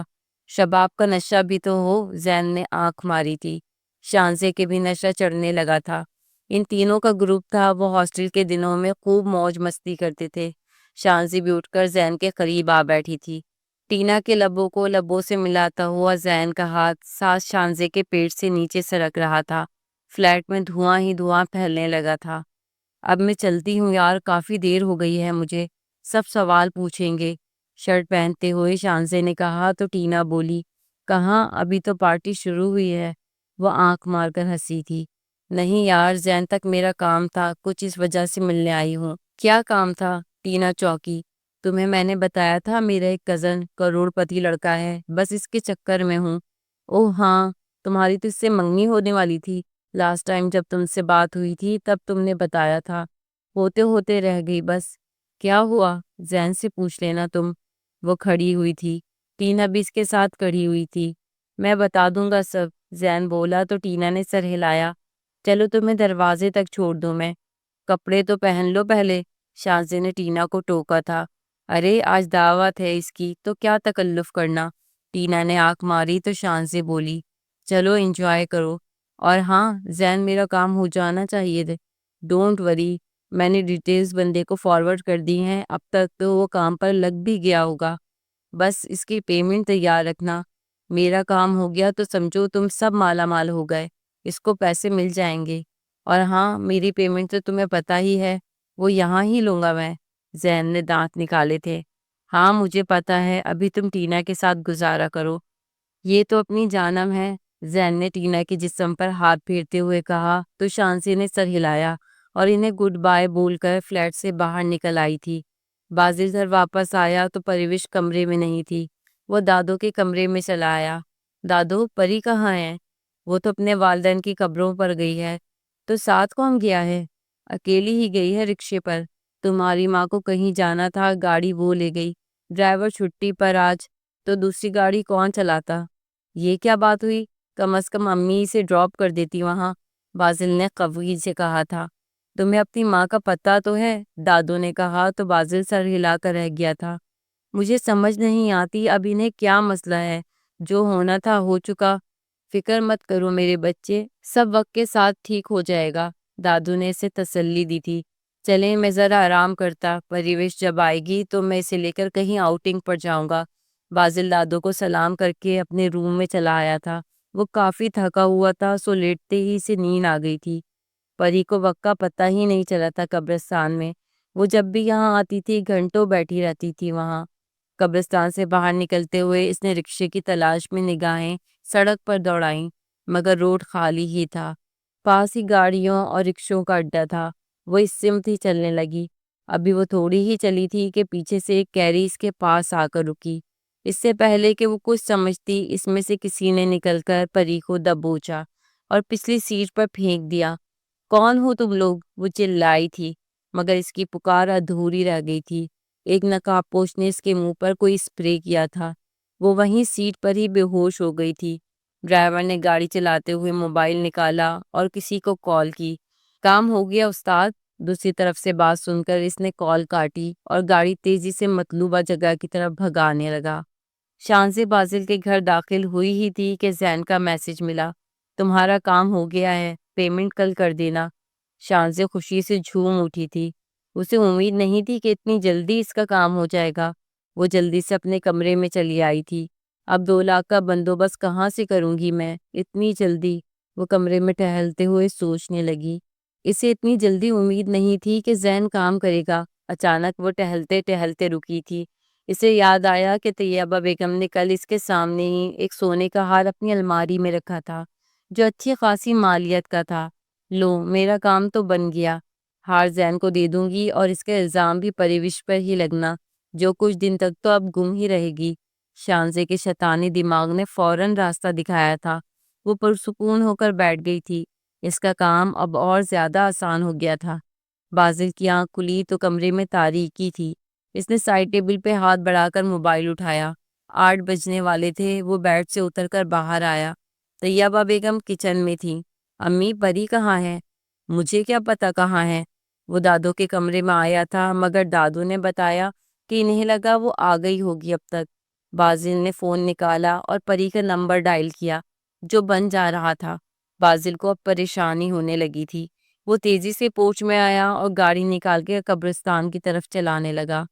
شباب کا نشہ بھی تو ہو، زین نے آنکھ ماری تھی۔ شانزے کے بھی نشہ چڑھنے لگا تھا۔ ان تینوں کا گروپ تھا، وہ ہاسٹل کے دنوں میں خوب موج مستی کرتے تھے۔ شانزی بھی اٹھ کر زین کے قریب آ بیٹھی تھی۔ ٹینا کے لبوں کو لبوں سے ملاتا ہوا زین کا ہاتھ ساتھ شانزے کے پیٹ سے نیچے سرک رہا تھا۔ فلیٹ میں دھواں ہی دھواں پھیلنے لگا تھا۔ اب میں چلتی ہوں یار، کافی دیر ہو گئی ہے، مجھے سب سوال پوچھیں گے۔ شرٹ پہنتے ہوئے شانزے نے کہا تو ٹینا بولی، کہاں، ابھی تو پارٹی شروع ہوئی ہے۔ وہ آنکھ مار کر ہنسی تھی۔ نہیں یار، زین تک میرا کام تھا، کچھ اس وجہ سے ملنے آئی ہوں۔ کیا کام تھا؟ ٹینا چوکی۔ تمہیں میں نے بتایا تھا میرا ایک کزن کروڑ پتی لڑکا ہے، بس اس کے چکر میں ہوں۔ اوہ ہاں، تمہاری تو اس سے منگنی ہونے والی تھی۔ لاسٹ ٹائم جب تم سے بات ہوئی تھی تب تم نے بتایا تھا، ہوتے ہوتے رہ گئی بس۔ کیا ہوا؟ زین سے پوچھ لینا تم۔ وہ کھڑی ہوئی تھی، ٹینا بھی اس کے ساتھ کھڑی ہوئی تھی۔ میں بتا دوں گا سب، زین بولا تو ٹینا نے سر ہلایا۔ چلو تمہیں دروازے تک چھوڑ دوں میں، کپڑے تو پہن لو پہلے، شانزے نے ٹینا کو ٹوکا تھا۔ ارے آج دعوت ہے اس کی، تو کیا تکلف کرنا؟ ٹینا نے آنکھ ماری تو شانزے بولی، چلو انجوائے کرو۔ اور ہاں زین، میرا کام ہو جانا چاہیے تھے۔ ڈونٹ وری، میں نے ڈیٹیلز بندے کو فارورڈ کر دی ہیں، اب تک تو وہ کام پر لگ بھی گیا ہوگا۔ بس اس کی پیمنٹ تیار رکھنا۔ میرا کام ہو گیا تو سمجھو تم سب مالا مال ہو گئے، اس کو پیسے مل جائیں گے۔ اور ہاں، میری پیمنٹ تو تمہیں پتہ ہی ہے، وہ یہاں ہی لوں گا میں۔ زین نے دانت نکالے تھے۔ ہاں مجھے پتہ ہے، ابھی تم ٹینا کے ساتھ گزارا کرو، یہ تو اپنی جانم ہے، زین نے ٹینا کے جسم پر ہاتھ پھیرتے ہوئے کہا تو شانزی نے سر ہلایا اور انہیں گڈ بائے بول کر فلیٹ سے باہر نکل آئی تھی۔ بازل گھر واپس آیا تو پریوش کمرے میں نہیں تھی۔ وہ دادو کے کمرے میں چلا آیا۔ دادو، پری کہاں ہے؟ وہ تو اپنے والدین کی قبروں پر گئی ہے۔ تو ساتھ کون گیا ہے؟ اکیلی ہی گئی ہے رکشے پر۔ تمہاری ماں کو کہیں جانا تھا، گاڑی وہ لے گئی، ڈرائیور چھٹی پر آج، تو دوسری گاڑی کون چلاتا؟ یہ کیا بات ہوئی؟ کم از کم امی سے ڈراپ کر دیتی وہاں، بازل نے قوی سے کہا تھا۔ تمہیں اپنی ماں کا پتہ تو ہے، دادو نے کہا تو بازل سر ہلا کر رہ گیا تھا۔ مجھے سمجھ نہیں آتی اب انہیں کیا مسئلہ ہے، جو ہونا تھا ہو چکا، فکر مت کرو میرے بچے، سب وقت کے ساتھ ٹھیک ہو جائے گا، دادو نے اسے تسلی دی تھی۔ چلیں میں ذرا آرام کرتا، پریوش جب آئے گی تو میں اسے لے کر کہیں آؤٹنگ پر جاؤں گا۔ بازل دادو کو سلام کر کے اپنے روم میں چلا آیا تھا۔ وہ کافی تھکا ہوا تھا، سو لیٹتے ہی اسے نیند آ گئی تھی۔ پری کو وقت کا پتہ ہی نہیں چلا تھا قبرستان میں۔ وہ جب بھی یہاں آتی تھی گھنٹوں بیٹھی رہتی تھی وہاں۔ قبرستان سے باہر نکلتے ہوئے اس نے رکشے کی تلاش میں نگاہیں سڑک پر دوڑائیں، مگر روڈ خالی ہی تھا۔ پاس ہی گاڑیوں اور رکشوں کا اڈا تھا۔ وہ اس سمت ہی چلنے لگی۔ ابھی وہ تھوڑی ہی چلی تھی کہ پیچھے سے ایک کیری اس کے پاس آ کر رکی۔ اس سے پہلے کہ وہ کچھ سمجھتی، اس میں سے کسی نے نکل کر پری کو دبوچا اور پچھلی سیٹ پر پھینک دیا۔ کون ہو تم لوگ؟ وہ چلائی تھی، مگر اس کی پکار ادھوری رہ گئی تھی۔ ایک نقاب پوش نے اس کے منہ پر کوئی اسپرے کیا تھا۔ وہ وہیں سیٹ پر ہی بے ہوش ہو گئی تھی۔ ڈرائیور نے گاڑی چلاتے ہوئے موبائل نکالا اور کسی کو کال کی۔ کام ہو گیا استاد؟ دوسری طرف سے بات سن کر اس نے کال کاٹی اور گاڑی تیزی سے مطلوبہ جگہ کی طرف بھگانے لگا۔ شان سے بازل کے گھر داخل ہوئی ہی تھی کہ زین کا میسج ملا، تمہارا کام ہو گیا ہے، پیمنٹ کل کر دینا۔ شان سے خوشی سے جھوم اٹھی تھی۔ اسے امید نہیں تھی کہ اتنی جلدی اس کا کام ہو جائے گا۔ وہ جلدی سے اپنے کمرے میں چلی آئی تھی۔ اب 2 لاکھ کا بندوبست کہاں سے کروں گی میں اتنی جلدی؟ وہ کمرے میں ٹہلتے ہوئے سوچنے لگی۔ اسے اتنی جلدی امید نہیں تھی کہ زین کام کرے گا۔ اچانک وہ ٹہلتے ٹہلتے رکی تھی۔ اسے یاد آیا کہ طیبہ بیگم نے کل اس کے سامنے ہی ایک سونے کا ہار اپنی الماری میں رکھا تھا، جو اچھی خاصی مالیت کا تھا۔ لو، میرا کام تو بن گیا۔ ہار زین کو دے دوں گی اور اس کا الزام بھی پریوش پر ہی لگنا، جو کچھ دن تک تو اب گم ہی رہے گی۔ شانزے کے شیطانی دماغ نے فوراً راستہ دکھایا تھا۔ وہ پرسکون ہو کر بیٹھ گئی تھی۔ اس کا کام اب اور زیادہ آسان ہو گیا تھا۔ بازل کی آنکھ کھلی تو کمرے میں تاریکی تھی۔ اس نے سائڈ ٹیبل پہ ہاتھ بڑھا کر موبائل اٹھایا۔ 8 بجنے والے تھے۔ وہ بیڈ سے اتر کر باہر آیا۔ طیبہ بیگم کچن میں تھی۔ امی، پری کہاں ہے؟ مجھے کیا پتا کہاں ہے؟ وہ دادو کے کمرے میں آیا تھا، مگر دادو نے بتایا کہ انہیں لگا وہ آ گئی ہوگی اب تک۔ بازل نے فون نکالا اور پری کا نمبر ڈائل کیا، جو بن جا رہا تھا۔ بازل کو اب پریشانی ہونے لگی تھی۔ وہ تیزی سے پوچھ میں آیا اور گاڑی نکال کے قبرستان کی طرف چلانے لگا۔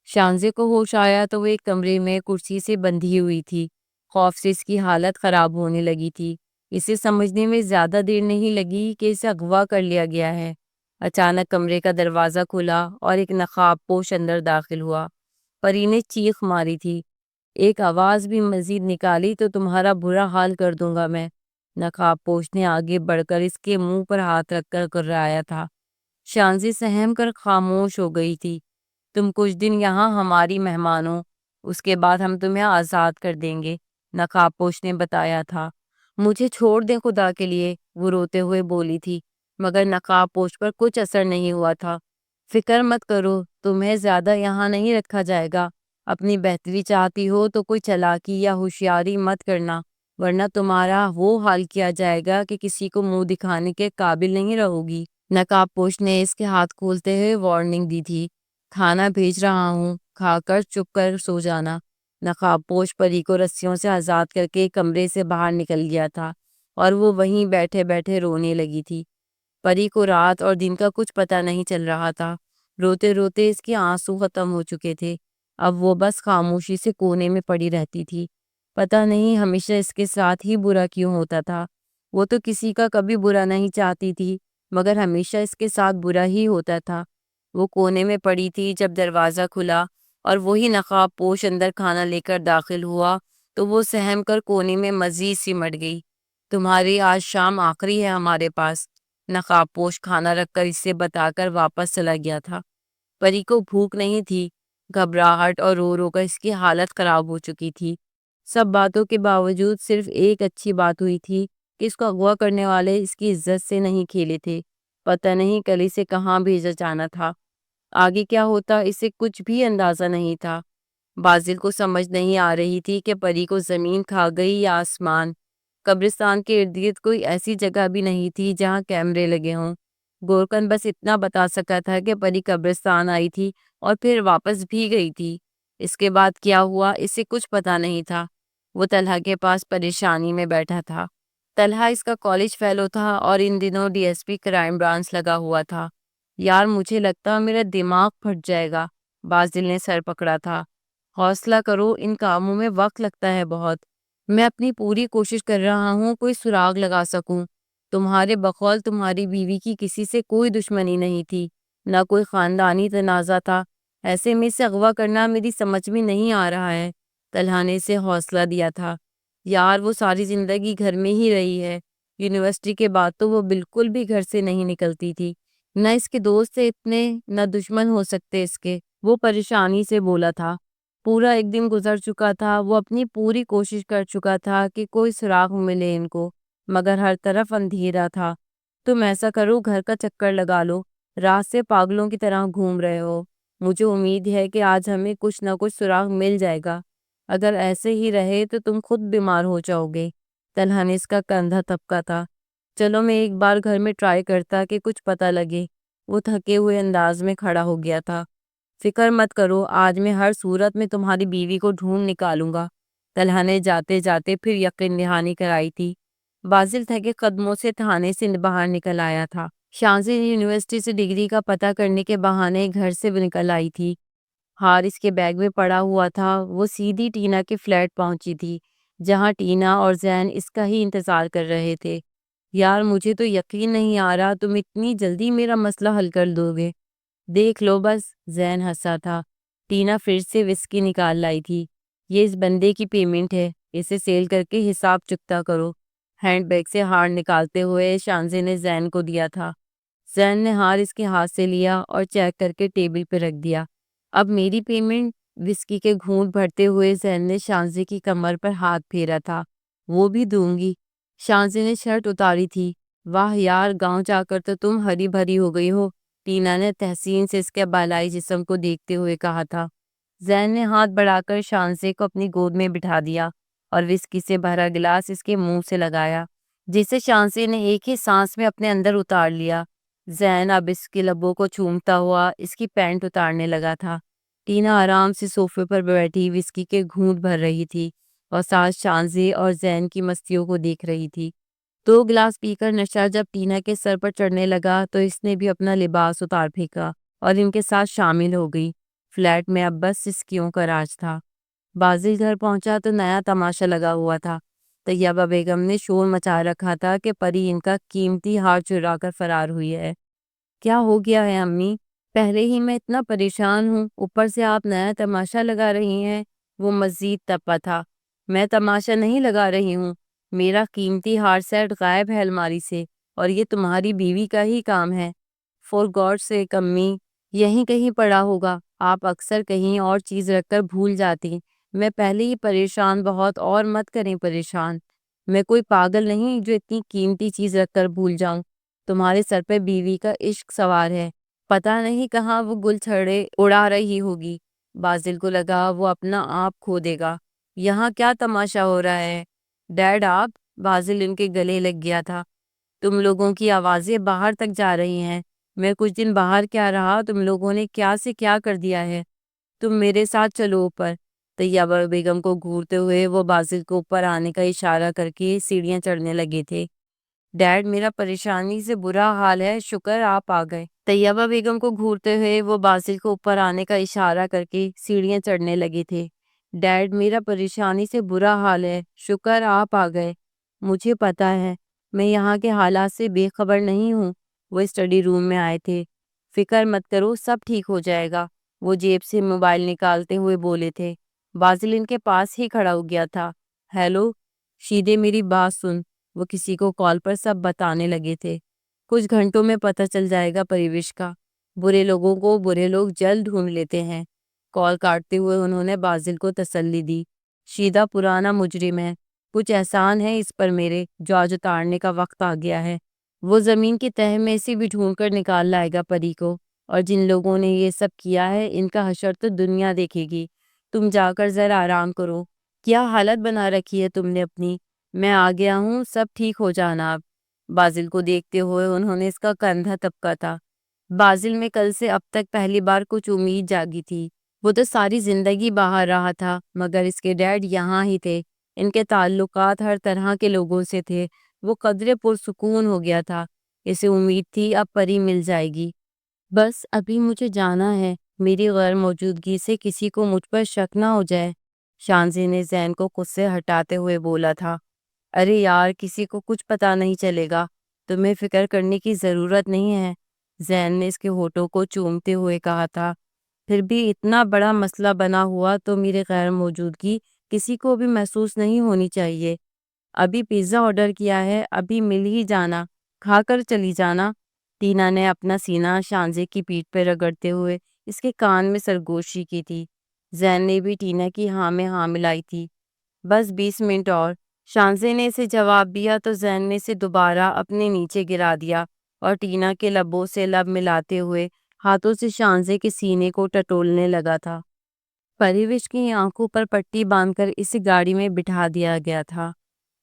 شانزے کو ہوش آیا تو وہ ایک کمرے میں کرسی سے بندھی ہوئی تھی۔ خوف سے اس کی حالت خراب ہونے لگی تھی۔ اسے سمجھنے میں زیادہ دیر نہیں لگی کہ اسے اغوا کر لیا گیا ہے۔ اچانک کمرے کا دروازہ کھلا اور ایک نقاب پوش اندر داخل ہوا۔ پری نے چیخ ماری تھی۔ ایک آواز بھی مزید نکالی تو تمہارا برا حال کر دوں گا میں۔ نقاب پوش نے آگے بڑھ کر اس کے منہ پر ہاتھ رکھ کر کررایا تھا۔ شانزی سہم کر خاموش ہو گئی تھی۔ تم کچھ دن یہاں ہماری مہمان ہو، اس کے بعد ہم تمہیں آزاد کر دیں گے، نقاب پوش نے بتایا تھا۔ مجھے چھوڑ دیں خدا کے لیے، وہ روتے ہوئے بولی تھی، مگر نقاب پوش پر کچھ اثر نہیں ہوا تھا۔ فکر مت کرو، تمہیں زیادہ یہاں نہیں رکھا جائے گا۔ اپنی بہتری چاہتی ہو تو کوئی چالاکی یا ہوشیاری مت کرنا، ورنہ تمہارا وہ حال کیا جائے گا کہ کسی کو منہ دکھانے کے قابل نہیں رہو گی۔ نقاب پوش نے اس کے ہاتھ کھولتے ہوئے وارننگ دی تھی۔ کھانا بھیج رہا ہوں، کھا کر چپ کر سو جانا۔ نقاب پوش پری کو رسیوں سے آزاد کر کے کمرے سے باہر نکل گیا تھا اور وہ وہیں بیٹھے بیٹھے رونے لگی تھی۔ پری کو رات اور دن کا کچھ پتہ نہیں چل رہا تھا۔ روتے روتے اس کے آنسو ختم ہو چکے تھے۔ اب وہ بس خاموشی سے کونے میں پڑی رہتی تھی۔ پتہ نہیں ہمیشہ اس کے ساتھ ہی برا کیوں ہوتا تھا۔ وہ تو کسی کا کبھی برا نہیں چاہتی تھی، مگر ہمیشہ اس کے ساتھ برا ہی ہوتا تھا۔ وہ کونے میں پڑی تھی جب دروازہ کھلا اور وہی نقاب پوش اندر کھانا لے کر داخل ہوا تو وہ سہم کر کونے میں مزید سمٹ گئی۔ تمہاری آج شام آخری ہے ہمارے پاس، نقاب پوش کھانا رکھ کر اسے بتا کر واپس چلا گیا تھا۔ پری کو بھوک نہیں تھی، گھبراہٹ اور رو رو کر اس کی حالت خراب ہو چکی تھی۔ سب باتوں کے باوجود صرف ایک اچھی بات ہوئی تھی کہ اس کو اغوا کرنے والے اس کی عزت سے نہیں کھیلے تھے۔ پتہ نہیں کل اسے کہاں بھیجا جانا تھا۔ آگے کیا ہوتا اسے کچھ بھی اندازہ نہیں تھا۔ بازل کو سمجھ نہیں آ رہی تھی کہ پری کو زمین کھا گئی یا آسمان۔ قبرستان کے ارد گرد کوئی ایسی جگہ بھی نہیں تھی جہاں کیمرے لگے ہوں۔ گورکن بس اتنا بتا سکا تھا کہ پری قبرستان آئی تھی اور پھر واپس بھی گئی تھی۔ اس کے بعد کیا ہوا اسے کچھ پتا نہیں تھا۔ وہ طلحہ کے پاس پریشانی میں بیٹھا تھا۔ طلحہ اس کا کالج فیلو تھا اور ان دنوں D S P crime branch لگا ہوا تھا۔ یار مجھے لگتا میرا دماغ پھٹ جائے گا، بازل نے سر پکڑا تھا۔ حوصلہ کرو، ان کاموں میں وقت لگتا ہے بہت۔ میں اپنی پوری کوشش کر رہا ہوں کوئی سراغ لگا سکوں۔ تمہارے بقول تمہاری بیوی کی کسی سے کوئی دشمنی نہیں تھی، نہ کوئی خاندانی تنازع تھا، ایسے میں سے اغوا کرنا میری سمجھ میں نہیں آ رہا ہے۔ طلحہ نے اسے حوصلہ دیا تھا۔ یار وہ ساری زندگی گھر میں ہی رہی ہے، یونیورسٹی کے بعد تو وہ بالکل بھی گھر سے نہیں نکلتی تھی، نہ اس کے دوست سے اتنے نہ دشمن ہو سکتے اس کے، وہ پریشانی سے بولا تھا۔ پورا ایک دن گزر چکا تھا، وہ اپنی پوری کوشش کر چکا تھا کہ کوئی سراغ ملے ان کو، مگر ہر طرف اندھیرا تھا۔ تم ایسا کرو، گھر کا چکر لگا لو، رات سے پاگلوں کی طرح گھوم رہے ہو، مجھے امید ہے کہ آج ہمیں کچھ نہ کچھ سراغ مل جائے گا، اگر ایسے ہی رہے تو تم خود بیمار ہو جاؤ گے۔ طلحہ نے اس کا کندھا تھپکا تھا۔ چلو میں ایک بار گھر میں ٹرائی کرتا کہ کچھ پتہ لگے۔ وہ تھکے ہوئے انداز میں کھڑا ہو گیا تھا۔ فکر مت کرو، آج میں ہر صورت میں تمہاری بیوی کو ڈھونڈ نکالوں گا، طلحہ نے جاتے جاتے پھر یقین دہانی کرائی تھی۔ بازل تھکے قدموں سے تھانے سے باہر نکل آیا تھا۔ شانزی نے یونیورسٹی سے ڈگری کا پتہ کرنے کے بہانے گھر سے نکل آئی تھی۔ ہار اس کے بیگ میں پڑا ہوا تھا۔ وہ سیدھی ٹینا کے فلیٹ پہنچی تھی، جہاں ٹینا اور زین اس کا ہی انتظار کر رہے تھے۔ یار مجھے تو یقین نہیں آ رہا تم اتنی جلدی میرا مسئلہ حل کر دو گے۔ دیکھ لو بس، زین ہنسا تھا۔ ٹینا پھر سے وسکی نکال لائی تھی۔ یہ اس بندے کی پیمنٹ ہے، اسے سیل کر کے حساب چکتا کرو۔ ہینڈ بیگ سے ہار نکالتے ہوئے شانزی نے زین کو دیا تھا۔ زین نے ہار اس کے ہاتھ سے لیا اور چیک کر کے ٹیبل پہ رکھ دیا۔ اب میری پیمنٹ؟ وسکی کے گھونٹ بھرتے ہوئے زین نے شانزی کی کمر پر ہاتھ پھیرا تھا۔ وہ بھی دوں گی۔ شانزی نے شرٹ اتاری تھی۔ واہ یار، گاؤں جا کر تو تم ہری بھری ہو گئی ہو، ٹینا نے تحسین سے اس کے بالائی جسم کو دیکھتے ہوئے کہا تھا۔ زین نے ہاتھ بڑھا کر شانزی کو اپنی گود میں بٹھا دیا اور وسکی سے بھرا گلاس اس کے منہ سے لگایا، جسے شانزی نے ایک ہی سانس میں اپنے اندر اتار لیا۔ زین اب اس کے لبوں کو چومتا ہوا اس کی پینٹ اتارنے لگا تھا۔ ٹینا آرام سے صوفے پر بیٹھی وسکی کے گھونٹ بھر رہی تھی اور ساتھ شانزی اور زین کی مستیوں کو دیکھ رہی تھی۔ 2 گلاس پی کر نشہ جب ٹینا کے سر پر چڑھنے لگا تو اس نے بھی اپنا لباس اتار پھینکا اور ان کے ساتھ شامل ہو گئی۔ فلیٹ میں اب بس سسکیوں کا راج تھا۔ بازل گھر پہنچا تو نیا تماشا لگا ہوا تھا۔ طیبہ بیگم نے شور مچا رکھا تھا کہ پری ان کا قیمتی ہار چرا کر فرار ہوئی ہے۔ کیا ہو گیا ہے امی؟ پہلے ہی میں اتنا پریشان ہوں، اوپر سے آپ نیا تماشا لگا رہی ہیں۔ وہ مزید تپا تھا۔ میں تماشا نہیں لگا رہی ہوں، میرا قیمتی ہار سیٹ غائب ہے الماری سے، اور یہ تمہاری بیوی کا ہی کام ہے۔ فور گاڈ سیک امی، یہیں کہیں پڑا ہوگا، آپ اکثر کہیں اور چیز رکھ کر بھول جاتی۔ میں پہلے ہی پریشان بہت، اور مت کریں پریشان۔ میں کوئی پاگل نہیں جو اتنی قیمتی چیز رکھ کر بھول جاؤں۔ تمہارے سر پہ بیوی کا عشق سوار ہے، پتہ نہیں کہاں وہ گل چھڑے اڑا رہی ہوگی۔ بازل کو لگا وہ اپنا آپ کھو دے گا۔ یہاں کیا تماشا ہو رہا ہے ڈیڈ؟ آپ؟ بازل ان کے گلے لگ گیا تھا۔ تم لوگوں کی آوازیں باہر تک جا رہی ہیں۔ میں کچھ دن باہر کیا رہا، تم لوگوں نے کیا سے کیا کر دیا ہے۔ تم میرے ساتھ چلو اوپر۔ طیبہ بیگم کو گھورتے ہوئے وہ بازل کو اوپر آنے کا اشارہ کر کے سیڑھیاں چڑھنے لگے تھے۔ ڈیڈ میرا پریشانی سے برا حال ہے، شکر آپ آ گئے۔ طیبہ بیگم کو گھورتے ہوئے وہ بازل کو اوپر آنے کا اشارہ کر کے سیڑھیاں چڑھنے لگے تھے۔ ڈیڈ میرا پریشانی سے برا حال ہے، شکر آپ آ گئے۔ مجھے پتا ہے، میں یہاں کے حالات سے بے خبر نہیں ہوں۔ وہ اسٹڈی روم میں آئے تھے۔ فکر مت کرو، سب ٹھیک ہو جائے گا، وہ جیب سے موبائل نکالتے ہوئے بولے تھے۔ بازل ان کے پاس ہی کھڑا ہو گیا تھا۔ ہیلو شیدے، میری بات سن، وہ کسی کو کال پر سب بتانے لگے تھے۔ کچھ گھنٹوں میں پتہ چل جائے گا پریوش کا، برے لوگوں کو برے لوگ جلد ڈھونڈ لیتے ہیں۔ کال کاٹتے ہوئے انہوں نے بازل کو تسلی دی۔ شیدہ پرانا مجرم ہے، کچھ احسان ہے اس پر میرے جو آج اتارنے کا وقت آ گیا ہے۔ وہ زمین کی تہہ میں سے بھی ڈھونڈ کر نکال لائے گا پری کو، اور جن لوگوں نے یہ سب کیا ہے ان کا حشر تو دنیا دیکھے گی۔ تم جا کر ذرا آرام کرو۔ کیا حالت بنا رکھی ہے تم نے اپنی؟ میں آ گیا ہوں، سب ٹھیک ہو جانا اب۔ بازل کو دیکھتے ہوئے انہوں نے اس کا کندھا تپکا تھا۔ بازل میں کل سے اب تک پہلی بار کچھ امید جاگی تھی۔ وہ تو ساری زندگی باہر رہا تھا، مگر اس کے ڈیڈ یہاں ہی تھے، ان کے تعلقات ہر طرح کے لوگوں سے تھے۔ وہ قدرے پرسکون ہو گیا تھا۔ اسے امید تھی اب پری مل جائے گی۔ بس ابھی مجھے جانا ہے، میری غیر موجودگی سے کسی کو مجھ پر شک نہ ہو جائے۔ شانزی نے زین کو خود سے ہٹاتے ہوئے بولا تھا۔ ارے یار، کسی کو کچھ پتا نہیں چلے گا، تمہیں فکر کرنے کی ضرورت نہیں ہے، زین نے اس کے ہونٹوں کو چومتے ہوئے کہا تھا۔ پھر بھی اتنا بڑا مسئلہ بنا ہوا تو میری غیر موجودگی کسی کو بھی محسوس نہیں ہونی چاہیے۔ ابھی پیزا آرڈر کیا ہے، ابھی مل ہی جانا، کھا کر چلی جانا۔ ٹینا نے اپنا سینہ شانزے کی پیٹھ پہ رگڑتے ہوئے اس کے کان میں سرگوشی کی تھی۔ زین نے بھی ٹینا کی ہاں میں ہاں ملائی تھی۔ بس 20 منٹ اور۔ شانزے نے اسے جواب دیا تو زین نے اسے دوبارہ اپنے نیچے گرا دیا اور ٹینا کے لبوں سے لب ملاتے ہوئے ہاتھوں سے شانزے کے سینے کو ٹٹولنے لگا تھا۔ پریوش کی آنکھوں پر پٹی باندھ کر اسے گاڑی میں بٹھا دیا گیا تھا۔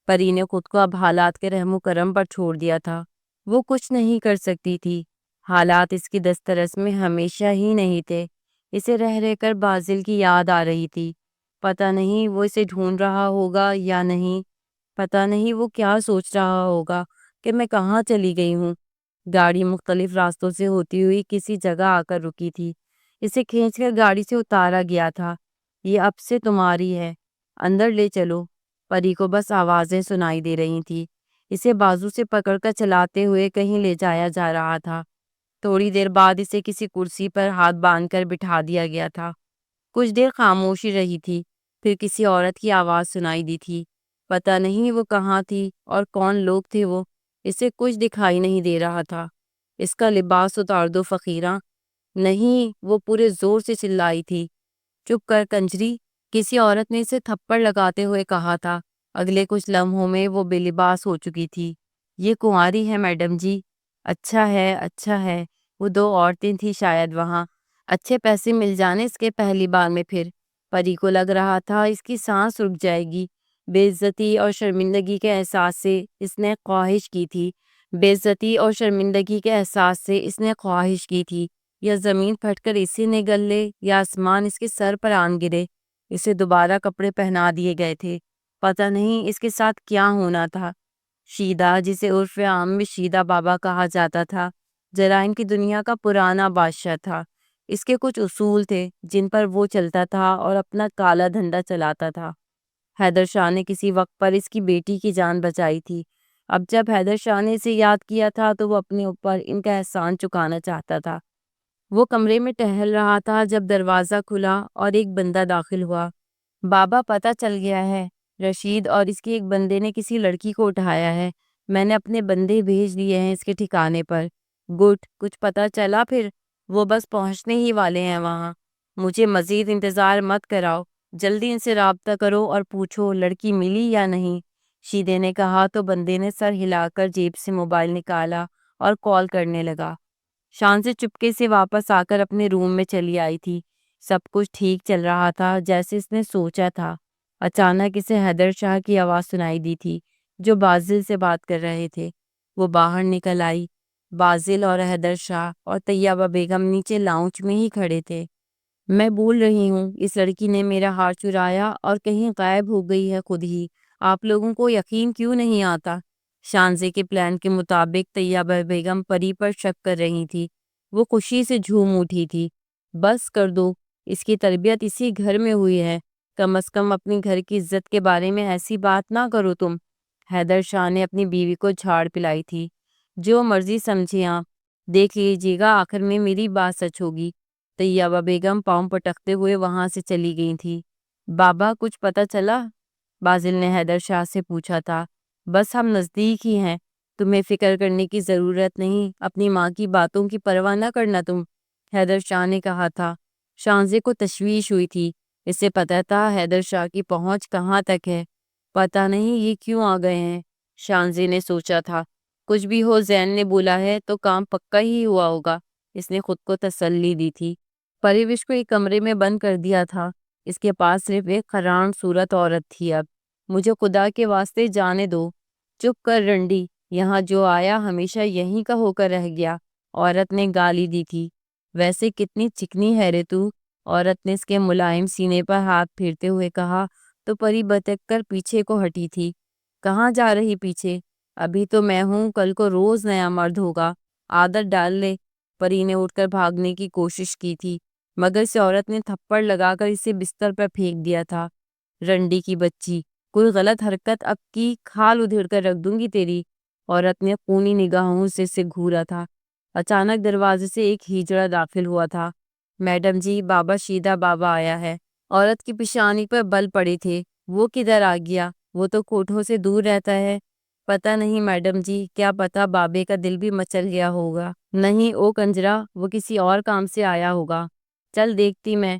پری نے خود کو اب حالات کے رحم و کرم پر چھوڑ دیا تھا۔ وہ کچھ نہیں کر سکتی تھی۔ حالات اس کی دسترس میں ہمیشہ ہی نہیں تھے۔ اسے رہ رہ کر بازل کی یاد آ رہی تھی۔ پتہ نہیں وہ اسے ڈھونڈ رہا ہوگا یا نہیں۔ پتہ نہیں وہ کیا سوچ رہا ہوگا کہ میں کہاں چلی گئی ہوں۔ گاڑی مختلف راستوں سے ہوتی ہوئی کسی جگہ آ کر رکی تھی۔ اسے کھینچ کر گاڑی سے اتارا گیا تھا۔ یہ اب سے تمہاری ہے، اندر لے چلو۔ پری کو بس آوازیں سنائی دے رہی تھی۔ اسے بازو سے پکڑ کر چلاتے ہوئے کہیں لے جایا جا رہا تھا۔ تھوڑی دیر بعد اسے کسی کرسی پر ہاتھ باندھ کر بٹھا دیا گیا تھا۔ کچھ دیر خاموشی رہی تھی، پھر کسی عورت کی آواز سنائی دی تھی۔ پتہ نہیں وہ کہاں تھی اور کون لوگ تھے وہ، اسے کچھ دکھائی نہیں دے رہا تھا۔ اس کا لباس اتار دو فقیراں۔ نہیں، وہ پورے زور سے چلائی تھی۔ چپ کر کنجری، کسی عورت نے اسے تھپڑ لگاتے ہوئے کہا تھا۔ اگلے کچھ لمحوں میں وہ بے لباس ہو چکی تھی۔ یہ کنواری ہے میڈم جی۔ اچھا ہے، اچھا ہے۔ وہ دو عورتیں تھیں شاید وہاں۔ اچھے پیسے مل جانے اس کے پہلی بار میں پھر۔ پری کو لگ رہا تھا اس کی سانس رک جائے گی۔ بے عزتی اور شرمندگی کے احساس سے اس نے خواہش کی تھی۔ بے عزتی اور شرمندگی کے احساس سے اس نے خواہش کی تھی یا زمین پھٹ کر اسے نگل لے یا آسمان اس کے سر پر آن گرے۔ اسے دوبارہ کپڑے پہنا دیے گئے تھے۔ پتہ نہیں اس کے ساتھ کیا ہونا تھا۔ شیدہ، جسے عرف عام میں شیدہ بابا کہا جاتا تھا، جرائم کی دنیا کا پرانا بادشاہ تھا۔ اس کے کچھ اصول تھے جن پر وہ چلتا تھا اور اپنا کالا دھندا چلاتا تھا۔ حیدر شاہ نے کسی وقت پر اس کی بیٹی کی جان بچائی تھی۔ اب جب حیدر شاہ نے اسے یاد کیا تھا تو وہ اپنے اوپر ان کا احسان چکانا چاہتا تھا۔ وہ کمرے میں ٹہل رہا تھا جب دروازہ کھلا اور ایک بندہ داخل ہوا۔ بابا، پتہ چل گیا ہے، رشید اور اس کے ایک بندے نے کسی لڑکی کو اٹھایا ہے۔ میں نے اپنے بندے بھیج دیے ہیں اس کے ٹھکانے پر۔ گڈ، کچھ پتہ چلا پھر؟ وہ بس پہنچنے ہی والے ہیں وہاں۔ مجھے مزید انتظار مت کراؤ، جلدی ان سے رابطہ کرو اور پوچھو لڑکی ملی یا نہیں۔ شیدے نے کہا تو بندے نے سر ہلا کر جیب سے موبائل نکالا اور کال کرنے لگا۔ شانزے چپکے سے واپس آ کر اپنے روم میں چلی آئی تھی۔ سب کچھ ٹھیک چل رہا تھا جیسے اس نے سوچا تھا۔ اچانک اسے حیدر شاہ کی آواز سنائی دی تھی جو بازل سے بات کر رہے تھے۔ وہ باہر نکل آئی۔ بازل اور حیدر شاہ اور طیبہ بیگم نیچے لاؤنج میں ہی کھڑے تھے۔ میں بول رہی ہوں، اس لڑکی نے میرا ہار چرایا اور کہیں غائب ہو گئی ہے خود ہی۔ آپ لوگوں کو یقین کیوں نہیں آتا؟ شانزے کے پلان کے مطابق طیبہ بیگم پری پر شک کر رہی تھی۔ وہ خوشی سے جھوم اٹھی تھی۔ بس کر دو، اس کی تربیت اسی گھر میں ہوئی ہے، کم از کم اپنی گھر کی عزت کے بارے میں ایسی بات نہ کرو تم۔ حیدر شاہ نے اپنی بیوی کو جھاڑ پلائی تھی۔ جو مرضی سمجھے آپ، دیکھ لیجیے گا آخر میں میری بات سچ ہوگی۔ طیبہ بیگم پاؤں پٹکتے ہوئے وہاں سے چلی گئی تھی۔ بابا، کچھ پتہ چلا؟ بازل نے حیدر شاہ سے پوچھا تھا۔ بس ہم نزدیک ہی ہیں، تمہیں فکر کرنے کی ضرورت نہیں، اپنی ماں کی باتوں کی پرواہ نہ کرنا تم، حیدر شاہ نے کہا تھا۔ شانزے کو تشویش ہوئی تھی۔ اسے پتہ تھا حیدر شاہ کی پہنچ کہاں تک ہے۔ پتہ نہیں یہ کیوں آ گئے ہیں، شانزے نے سوچا تھا۔ کچھ بھی ہو، زین نے بولا ہے تو کام پکا ہی ہوا ہوگا، اس نے خود کو تسلی دی تھی۔ پریوش کو ایک کمرے میں بند کر دیا تھا۔ اس کے پاس صرف ایک حیران صورت عورت تھی اب۔ مجھے خدا کے واسطے جانے دو۔ چپ کر رنڈی، یہاں جو آیا ہمیشہ یہیں کا ہو کر رہ گیا، عورت نے گالی دی تھی۔ ویسے کتنی چکنی ہے رے تو، عورت نے اس کے ملائم سینے پر ہاتھ پھیرتے ہوئے کہا۔ تو پری بتک کر پیچھے کو ہٹی تھی۔ کہاں جا رہی پیچھے؟ ابھی تو میں ہوں، کل کو روز نیا مرد ہوگا، عادت ڈال لے۔ پری نے اٹھ کر بھاگنے کی کوشش کی تھی، مگر اس عورت نے تھپڑ لگا کر اسے بستر پر پھینک دیا تھا۔ رنڈی کی بچی، کوئی غلط حرکت اب کی کھال ادھیڑ کر رکھ دوں گی تیری۔ عورت نے خونی نگاہوں سے اسے گھورا تھا۔ اچانک دروازے سے ایک ہیجڑا داخل ہوا تھا۔ میڈم جی، بابا شیدہ بابا آیا ہے۔ عورت کی پیشانی پر بل پڑے تھے۔ وہ کدھر آ گیا؟ وہ تو کوٹھوں سے دور رہتا ہے۔ پتہ نہیں میڈم جی، کیا پتہ بابے کا دل بھی مچل گیا ہوگا۔ نہیں او کنجرا، وہ کسی اور کام سے آیا ہوگا۔ چل دیکھتی میں۔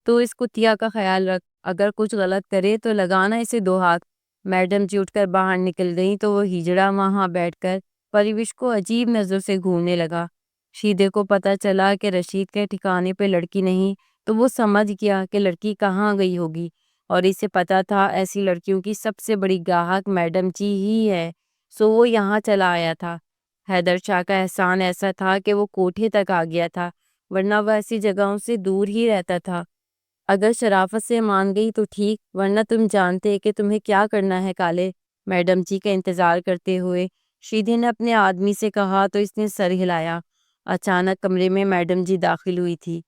تو اس کتیا کا خیال رکھ، اگر کچھ غلط کرے تو لگانا اسے 2 ہاتھ۔ میڈم جی اٹھ کر باہر نکل گئیں تو وہ ہجڑا وہاں بیٹھ کر پریوش کو عجیب نظر سے گھورنے لگا۔ شیدے کو پتہ چلا کہ رشید کے ٹھکانے پہ لڑکی نہیں، تو وہ سمجھ گیا کہ لڑکی کہاں گئی ہوگی، اور اسے پتا تھا ایسی لڑکیوں کی سب سے بڑی گاہک میڈم جی ہی ہے، سو وہ یہاں چلا آیا تھا۔ حیدر شاہ کا احسان ایسا تھا کہ وہ کوٹھے تک آ گیا تھا، ورنہ وہ ایسی جگہوں سے دور ہی رہتا تھا۔ اگر شرافت سے مان گئی تو ٹھیک، ورنہ تم جانتے کہ تمہیں کیا کرنا ہے کالے۔ میڈم جی کا انتظار کرتے ہوئے شیدے نے اپنے آدمی سے کہا تو اس نے سر ہلایا۔ اچانک کمرے میں میڈم جی داخل ہوئی تھی۔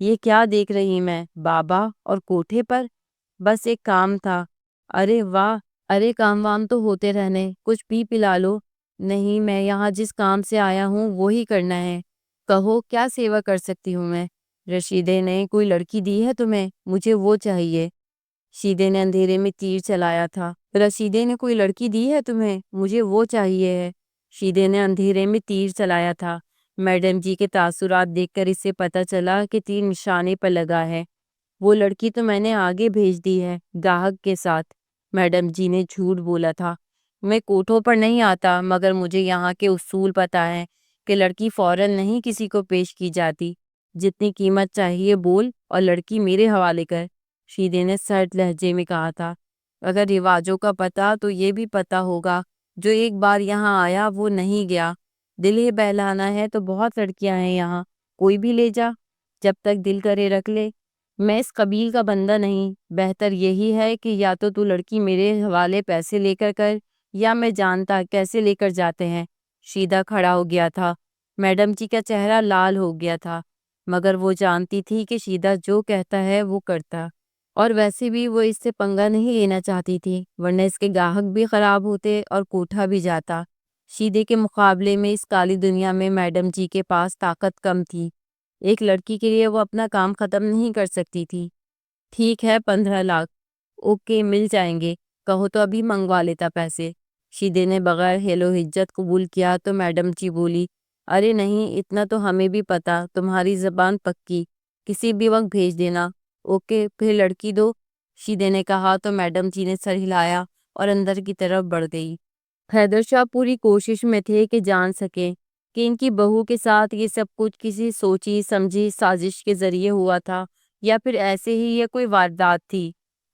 یہ کیا دیکھ رہی میں، بابا اور کوٹھے پر؟ بس ایک کام تھا۔ ارے واہ، ارے کام وام تو ہوتے رہنے، کچھ پی پلا لو۔ نہیں، میں یہاں جس کام سے آیا ہوں وہی کرنا ہے۔ کہو کیا سیوا کر سکتی ہوں میں؟ رشیدے نے کوئی لڑکی دی ہے تمہیں؟ مجھے وہ چاہیے۔ شیدے نے اندھیرے میں تیر چلایا تھا۔ رشیدے نے کوئی لڑکی دی ہے تمہیں؟ مجھے وہ چاہیے ہے۔ شیدے نے اندھیرے میں تیر چلایا تھا۔ میڈم جی کے تاثرات دیکھ کر اسے پتہ چلا کہ تیر نشانے پر لگا ہے۔ وہ لڑکی تو میں نے آگے بھیج دی ہے، گاہک کے ساتھ۔ میڈم جی نے جھوٹ بولا تھا۔ میں کوٹھوں پر نہیں آتا، مگر مجھے یہاں کے اصول پتہ ہے کہ لڑکی فوراً نہیں کسی کو پیش کی جاتی۔ جتنی قیمت چاہیے بول اور لڑکی میرے حوالے کر۔ شیدے نے سرد لہجے میں کہا تھا۔ اگر رواجوں کا پتہ تو یہ بھی پتہ ہوگا، جو ایک بار یہاں آیا وہ نہیں گیا۔ دل ہی بہلانا ہے تو بہت لڑکیاں ہیں یہاں، کوئی بھی لے جا، جب تک دل کرے رکھ لے۔ میں اس قبیل کا بندہ نہیں، بہتر یہی ہے کہ یا تو لڑکی میرے حوالے پیسے لے کر کر، یا میں جانتا کیسے لے کر جاتے ہیں۔ شیدہ کھڑا ہو گیا تھا۔ میڈم جی کا چہرہ لال ہو گیا تھا، مگر وہ جانتی تھی کہ شیدہ جو کہتا ہے وہ کرتا، اور ویسے بھی وہ اس سے پنگا نہیں لینا چاہتی تھی، ورنہ اس کے گاہک بھی خراب ہوتے اور کوٹھا بھی جاتا۔ شیدے کے مقابلے میں اس کالی دنیا میں میڈم جی کے پاس طاقت کم تھی۔ ایک لڑکی کے لیے وہ اپنا کام ختم نہیں کر سکتی تھی۔ ٹھیک ہے، 15 لاکھ۔ اوکے، مل جائیں گے، کہو تو ابھی منگوا لیتا پیسے۔ شیدے نے بغیر حیل و حجت قبول کیا تو میڈم جی بولی، ارے نہیں، اتنا تو ہمیں بھی پتا، تمہاری زبان پکی، کسی بھی وقت بھیج دینا۔ اوکے، پھر لڑکی دو، شیدے نے کہا تو میڈم جی نے سر ہلایا اور اندر کی طرف بڑھ گئی۔ حیدر شاہ پوری کوشش میں تھے کہ جان سکیں کہ ان کی بہو کے ساتھ یہ سب کچھ کسی سوچی سمجھی سازش کے ذریعے ہوا تھا، یا پھر ایسے ہی یہ کوئی واردات تھی۔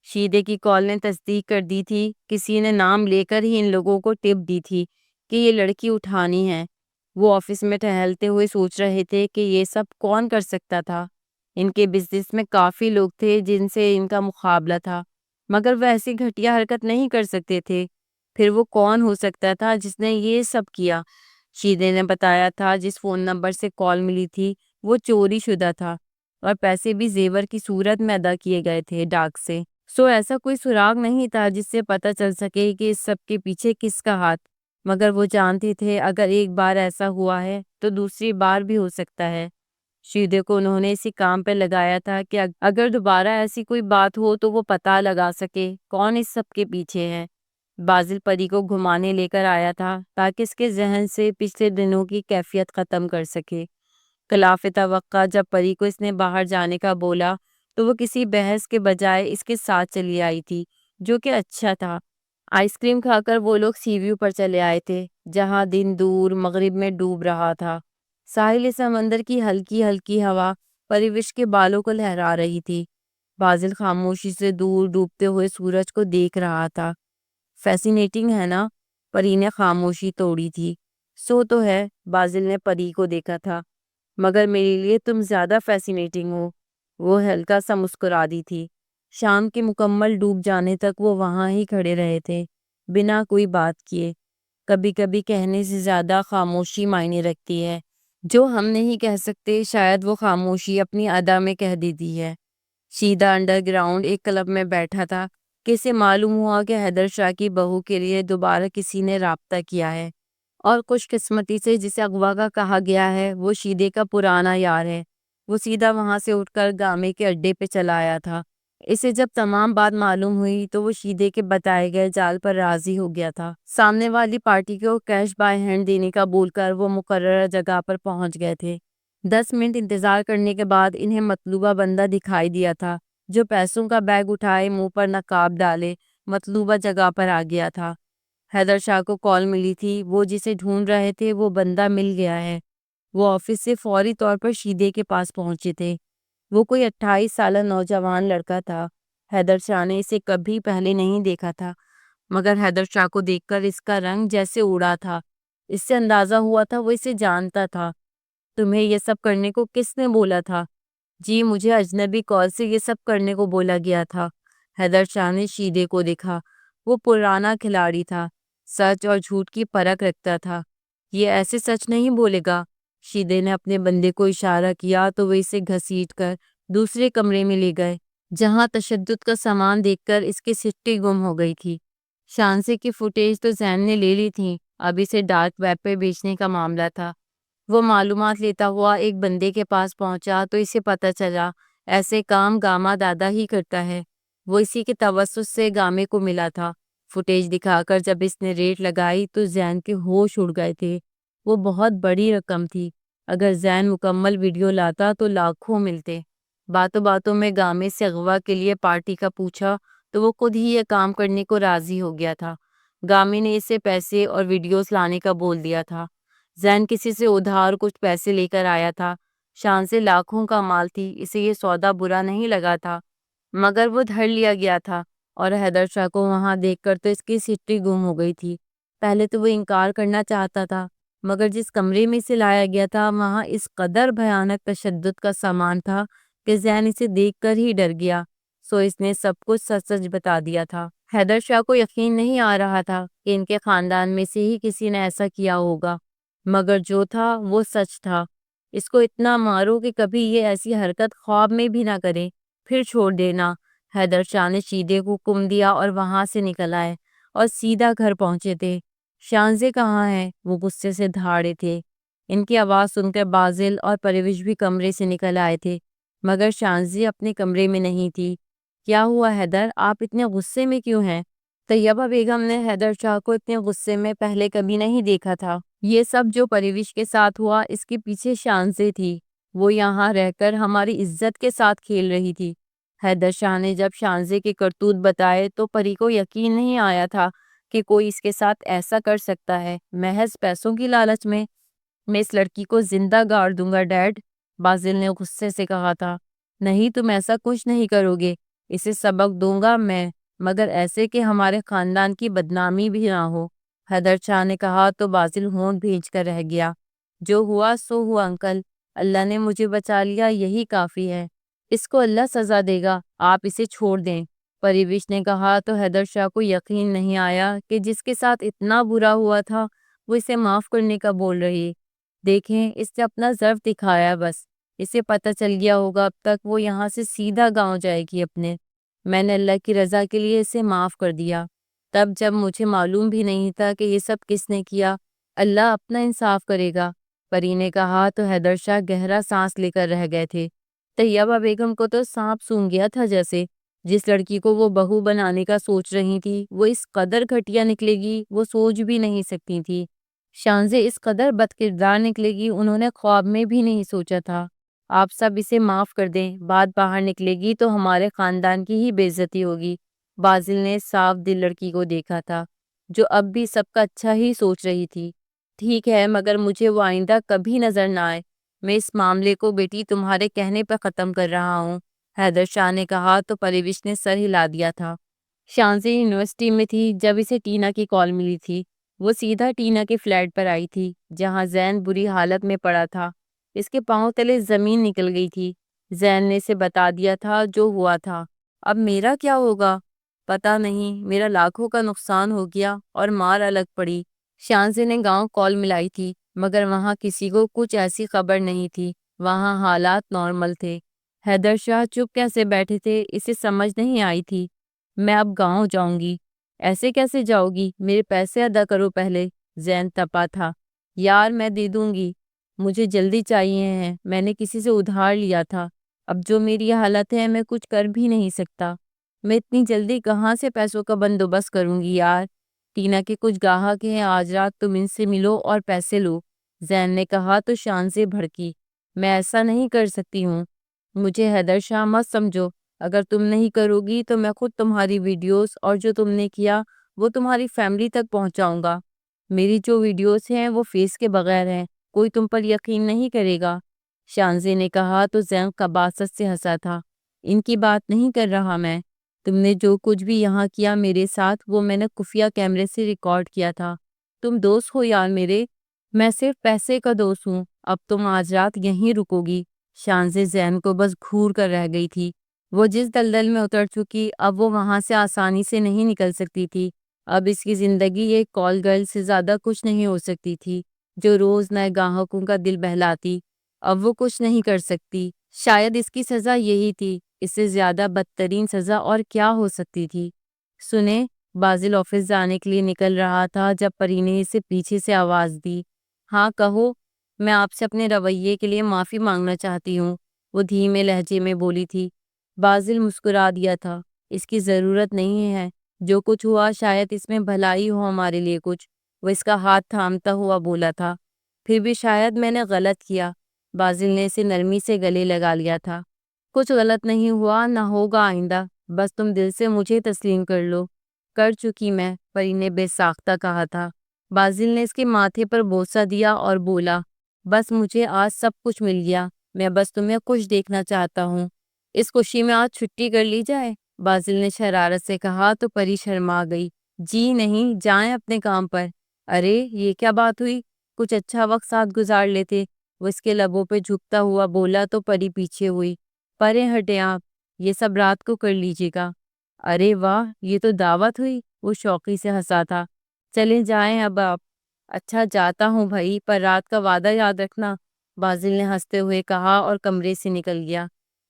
شیدے کی کال نے تصدیق کر دی تھی، کسی نے نام لے کر ہی ان لوگوں کو ٹپ دی تھی کہ یہ لڑکی اٹھانی ہے۔ وہ آفس میں ٹہلتے ہوئے سوچ رہے تھے کہ یہ سب کون کر سکتا تھا۔ ان کے بزنس میں کافی لوگ تھے جن سے ان کا مقابلہ تھا، مگر وہ ایسی گھٹیا حرکت نہیں کر سکتے تھے۔ پھر وہ کون ہو سکتا تھا جس نے یہ سب کیا؟ شیدے نے بتایا تھا جس فون نمبر سے کال ملی تھی وہ چوری شدہ تھا، اور پیسے بھی زیور کی صورت میں ادا کیے گئے تھے ڈاک سے۔ سو ایسا کوئی سراغ نہیں تھا جس سے پتہ چل سکے کہ اس سب کے پیچھے کس کا ہاتھ، مگر وہ جانتے تھے اگر ایک بار ایسا ہوا ہے تو دوسری بار بھی ہو سکتا ہے۔ شیدے کو انہوں نے اسی کام پہ لگایا تھا کہ اگر دوبارہ ایسی کوئی بات ہو تو وہ پتہ لگا سکے کون اس سب کے پیچھے ہے۔ بازل پری کو گھمانے لے کر آیا تھا تاکہ اس کے ذہن سے پچھلے دنوں کی کیفیت ختم کر سکے۔ خلاف توقع جب پری کو اس نے باہر جانے کا بولا تو وہ کسی بحث کے بجائے اس کے ساتھ چلی آئی تھی، جو کہ اچھا تھا۔ آئس کریم کھا کر وہ لوگ سی ویو پر چلے آئے تھے، جہاں دن دور مغرب میں ڈوب رہا تھا۔ ساحل سمندر کی ہلکی ہلکی ہوا پریوش کے بالوں کو لہرا رہی تھی۔ بازل خاموشی سے دور ڈوبتے ہوئے سورج کو دیکھ رہا تھا۔ فیسینیٹنگ ہے نا؟ پری نے خاموشی توڑی تھی۔ سو تو ہے، بازل نے پری کو دیکھا تھا، مگر میرے لیے تم زیادہ فیسینیٹنگ ہو۔ وہ ہلکا سا مسکرا دی تھی۔ شام کے مکمل ڈوب جانے تک وہ وہاں ہی کھڑے رہے تھے، بنا کوئی بات کیے۔ کبھی کبھی کہنے سے زیادہ خاموشی معنی رکھتی ہے۔ جو ہم نہیں کہہ سکتے شاید وہ خاموشی اپنی ادا میں کہہ دیتی ہے۔ شیدا انڈر گراؤنڈ ایک کلب میں بیٹھا تھا کہ اسے معلوم ہوا کہ حیدر شاہ کی بہو کے لیے دوبارہ کسی نے رابطہ کیا ہے، اور خوش قسمتی سے جسے اغوا کا کہا گیا ہے وہ شیدے کا پرانا یار ہے۔ وہ سیدھا وہاں سے اٹھ کر گامے کے اڈے پہ چلا آیا تھا۔ اسے جب تمام بات معلوم ہوئی تو وہ شیدے کے بتائے گئے جال پر راضی ہو گیا تھا۔ سامنے والی پارٹی کو کیش بائی ہینڈ دینے کا بول کر وہ مقررہ جگہ پر پہنچ گئے تھے۔ 10 منٹ انتظار کرنے کے بعد انہیں مطلوبہ بندہ دکھائی دیا تھا، جو پیسوں کا بیگ اٹھائے منہ پر نقاب ڈالے مطلوبہ جگہ پر آ گیا تھا۔ حیدر شاہ کو کال ملی تھی، وہ جسے ڈھونڈ رہے تھے وہ بندہ مل گیا ہے۔ وہ آفس سے فوری طور پر شیدے کے پاس پہنچے تھے۔ وہ کوئی 28 سالہ نوجوان لڑکا تھا۔ حیدر شاہ نے اسے کبھی پہلے نہیں دیکھا تھا، مگر حیدر شاہ کو دیکھ کر اس کا رنگ جیسے اڑا تھا۔ اس سے اندازہ ہوا تھا وہ اسے جانتا تھا۔ تمہیں یہ سب کرنے کو کس نے بولا تھا؟ جی مجھے اجنبی کال سے یہ سب کرنے کو بولا گیا تھا۔ حیدر شاہ نے شیدے کو دیکھا۔ وہ پرانا کھلاڑی تھا، سچ اور جھوٹ کی پرکھ رکھتا تھا۔ یہ ایسے سچ نہیں بولے گا۔ شیدے نے اپنے بندے کو اشارہ کیا تو وہ اسے گھسیٹ کر دوسرے کمرے میں لے گئے، جہاں تشدد کا سامان دیکھ کر اس کی سٹی گم ہو گئی تھی۔ شانزے کی فوٹیج تو زین نے لے لی تھی، اب اسے ڈارک ویب پہ بیچنے کا معاملہ تھا۔ وہ معلومات لیتا ہوا ایک بندے کے پاس پہنچا تو اسے پتہ چلا ایسے کام گاما دادا ہی کرتا ہے۔ وہ اسی کے توسط سے گامے کو ملا تھا۔ فوٹیج دکھا کر جب اس نے ریٹ لگائی تو زین کے ہوش اڑ گئے تھے۔ وہ بہت بڑی رقم تھی۔ اگر زین مکمل ویڈیو لاتا تو لاکھوں ملتے۔ باتوں باتوں میں گامے سے اغوا کے لیے پارٹی کا پوچھا تو وہ خود ہی یہ کام کرنے کو راضی ہو گیا تھا۔ گامے نے اسے پیسے اور ویڈیوز لانے کا بول دیا تھا۔ زین کسی سے ادھار کچھ پیسے لے کر آیا تھا۔ شان سے لاکھوں کا مال تھی، اسے یہ سودا برا نہیں لگا تھا، مگر وہ دھر لیا گیا تھا، اور حیدر شاہ کو وہاں دیکھ کر تو اس کی سٹی گم ہو گئی تھی۔ پہلے تو وہ انکار کرنا چاہتا تھا، مگر جس کمرے میں اسے لایا گیا تھا وہاں اس قدر بھیانک تشدد کا سامان تھا کہ زین اسے دیکھ کر ہی ڈر گیا۔ سو اس نے سب کچھ سچ سچ بتا دیا تھا۔ حیدر شاہ کو یقین نہیں آ رہا تھا کہ ان کے خاندان میں سے ہی کسی نے ایسا کیا ہوگا، مگر جو تھا وہ سچ تھا۔ اس کو اتنا مارو کہ کبھی یہ ایسی حرکت خواب میں بھی نہ کرے، پھر چھوڑ دینا۔ حیدر شاہ نے شیدے کو حکم دیا اور وہاں سے نکل آئے اور سیدھا گھر پہنچے تھے۔ شانزے کہاں ہیں؟ وہ غصے سے دھاڑے تھے۔ ان کی آواز سن کر بازل اور پرویش بھی کمرے سے نکل آئے تھے، مگر شانزی اپنے کمرے میں نہیں تھی۔ کیا ہوا حیدر، آپ اتنے غصے میں کیوں ہیں؟ طیبہ بیگم نے حیدر شاہ کو اتنے غصے میں پہلے کبھی نہیں دیکھا تھا۔ یہ سب جو پرویش کے ساتھ ہوا اس کے پیچھے شانزے تھی۔ وہ یہاں رہ کر ہماری عزت کے ساتھ کھیل رہی تھی۔ حیدر شاہ نے جب شانزے کے کرتوت بتائے تو پری کو یقین نہیں آیا تھا کہ کوئی اس کے ساتھ ایسا کر سکتا ہے، محض پیسوں کی لالچ میں۔ میں اس لڑکی کو زندہ گاڑ دوں گا ڈیڈ، بازل نے غصے سے کہا تھا۔ نہیں تم ایسا کچھ نہیں کرو گے، اسے سبق دوں گا میں، مگر ایسے کہ ہمارے خاندان کی بدنامی بھی نہ ہو، حیدر شاہ نے کہا تو بازل ہونٹ بھینچ کر رہ گیا۔ جو ہوا سو ہوا انکل، اللہ نے مجھے بچا لیا یہی کافی ہے، اس کو اللہ سزا دے گا، آپ اسے چھوڑ دیں، پرویش نے کہا تو حیدر شاہ کو یقین نہیں آیا کہ جس کے ساتھ اتنا برا ہوا تھا وہ اسے معاف کرنے کا بول رہی۔ دیکھیں اس نے اپنا ضرف دکھایا، بس اسے پتہ چل گیا ہوگا اب تک وہ یہاں سے سیدھا گاؤں جائے گی اپنے۔ میں نے اللہ کی رضا کے لیے اسے معاف کر دیا، تب جب مجھے معلوم بھی نہیں تھا کہ یہ سب کس نے کیا، اللہ اپنا انصاف کرے گا، پری نے کہا تو حیدر شاہ گہرا سانس لے کر رہ گئے تھے۔ طیبہ بیگم کو تو سانپ سونگھ گیا تھا، جیسے جس لڑکی کو وہ بہو بنانے کا سوچ رہی تھی وہ اس قدر گھٹیا نکلے گی وہ سوچ بھی نہیں سکتی تھی۔ شانزے اس قدر بد کردار نکلے گی انہوں نے خواب میں بھی نہیں سوچا تھا۔ آپ سب اسے معاف کر دیں، بات باہر نکلے گی تو ہمارے خاندان کی ہی بے عزتی ہوگی۔ بازل نے صاف دل لڑکی کو دیکھا تھا جو اب بھی سب کا اچھا ہی سوچ رہی تھی۔ ٹھیک ہے، مگر مجھے وہ آئندہ کبھی نظر نہ آئے۔ میں اس معاملے کو بیٹی تمہارے کہنے پر ختم کر رہا ہوں، حیدر شاہ نے کہا تو پرویش نے سر ہلا دیا تھا۔ شانزی یونیورسٹی میں تھی جب اسے ٹینا کی کال ملی تھی۔ وہ سیدھا ٹینا کے فلیٹ پر آئی تھی جہاں زین بری حالت میں پڑا تھا، اس کے پاؤں تلے زمین نکل گئی تھی۔ زین نے اسے بتا دیا تھا جو ہوا تھا۔ اب میرا کیا ہوگا؟ پتہ نہیں، میرا لاکھوں کا نقصان ہو گیا اور مار الگ پڑی۔ شانزے نے گاؤں کال ملائی تھی مگر وہاں کسی کو کچھ ایسی خبر نہیں تھی، وہاں حالات نارمل تھے۔ حیدر شاہ چپ کیسے بیٹھے تھے اسے سمجھ نہیں آئی تھی۔ میں اب گاؤں جاؤں گی۔ ایسے کیسے جاؤ گی؟ میرے پیسے ادا کرو پہلے۔ زین تپا تھا۔ یار میں دے دوں گی، مجھے جلدی چاہیے ہیں، میں نے کسی سے ادھار لیا تھا، اب جو میری حالت ہے میں کچھ کر بھی نہیں سکتا، میں اتنی جلدی کہاں سے پیسوں کا بندوبست کروں گی یار۔ ٹینا کے کچھ گاہک ہیں، آج رات تم ان سے ملو اور پیسے لو۔ زین نے کہا تو شان سے بھڑکی، میں ایسا نہیں کر سکتی ہوں، مجھے حیدر شاہ مت سمجھو، اگر تم نہیں کرو گی تو میں خود تمہاری ویڈیوز اور جو تم نے کیا وہ تمہاری فیملی تک پہنچاؤں گا۔ میری جو ویڈیوز ہیں وہ فیس کے بغیر ہیں، کوئی تم پر یقین نہیں کرے گا۔ شانزے نے کہا تو زین قباست سے ہنسا تھا، ان کی بات نہیں کر رہا میں، تم نے جو کچھ بھی یہاں کیا میرے ساتھ وہ میں نے خفیہ کیمرے سے ریکارڈ کیا تھا، تم دوست ہو یار میرے، میں صرف پیسے کا دوست ہوں، اب تم آج رات یہیں رکو گی۔ شانزے زین کو بس گھور کر رہ گئی تھی، وہ جس دلدل میں اتر چکی اب وہ وہاں سے آسانی سے نہیں نکل سکتی تھی۔ اب اس کی زندگی ایک کال گرل سے زیادہ کچھ نہیں ہو سکتی تھی جو روز نئے گاہکوں کا دل بہلاتی، اب وہ کچھ نہیں کر سکتی، شاید اس کی سزا یہی تھی، اس سے زیادہ بدترین سزا اور کیا ہو سکتی تھی۔ سنیں، بازل آفس جانے کے لیے نکل رہا تھا جب پری نے اسے پیچھے سے آواز دی۔ ہاں کہو، میں آپ سے اپنے رویے کے لیے معافی مانگنا چاہتی ہوں، وہ دھیمے لہجے میں بولی تھی۔ بازل مسکرا دیا تھا، اس کی ضرورت نہیں ہے، جو کچھ ہوا شاید اس میں بھلائی ہو ہمارے لیے کچھ، وہ اس کا ہاتھ تھامتا ہوا بولا تھا۔ پھر بھی شاید میں نے غلط کیا، بازل نے اسے نرمی سے گلے لگا لیا تھا۔ کچھ غلط نہیں ہوا، نہ ہوگا آئندہ، بس تم دل سے مجھے تسلیم کر لو۔ کر چکی میں، پری نے بے ساختہ کہا تھا۔ بازل نے اس کے ماتھے پر بوسہ دیا اور بولا، بس مجھے آج سب کچھ مل گیا، میں بس تمہیں خوش دیکھنا چاہتا ہوں، اس خوشی میں آج چھٹی کر لی جائے، بازل نے شرارت سے کہا تو پری شرما گئی۔ جی نہیں، جائیں اپنے کام پر۔ ارے یہ کیا بات ہوئی، کچھ اچھا وقت ساتھ گزار لیتے، وہ اس کے لبوں پہ جھکتا ہوا بولا تو پری پیچھے ہوئی۔ پرے ہٹیں آپ، یہ سب رات کو کر لیجیے گا۔ ارے واہ، یہ تو دعوت ہوئی، وہ شوقی سے ہنسا تھا۔ چلیں جائیں اب آپ۔ اچھا جاتا ہوں بھائی، پر رات کا وعدہ یاد رکھنا، بازل نے ہنستے ہوئے کہا اور کمرے سے نکل گیا۔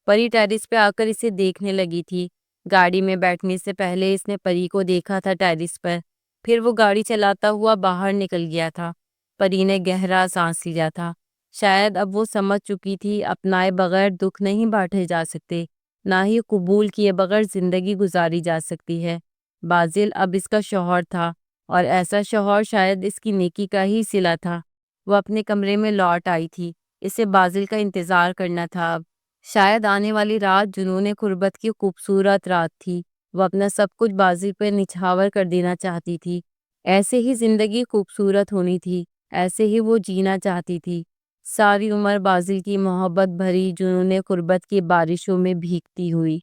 پری ٹیرس پہ آ کر اسے دیکھنے لگی تھی، گاڑی میں بیٹھنے سے پہلے اس نے پری کو دیکھا تھا ٹیرس پر، پھر وہ گاڑی چلاتا ہوا باہر نکل گیا تھا۔ پری نے گہرا سانس لیا تھا، شاید اب وہ سمجھ چکی تھی اپنائے بغیر دکھ نہیں بانٹے جا سکتے، نہ ہی قبول کیے بغیر زندگی گزاری جا سکتی ہے۔ بازل اب اس کا شوہر تھا، اور ایسا شوہر شاید اس کی نیکی کا ہی صلہ تھا۔ وہ اپنے کمرے میں لوٹ آئی تھی، اسے بازل کا انتظار کرنا تھا اب، شاید آنے والی رات جنون قربت کی خوبصورت رات تھی، وہ اپنا سب کچھ بازل پر نچھاور کر دینا چاہتی تھی۔ ایسے ہی زندگی خوبصورت ہونی تھی، ایسے ہی وہ جینا چاہتی تھی، ساری عمر بازل کی محبت بھری جنون قربت کی بارشوں میں بھیگتی ہوئی۔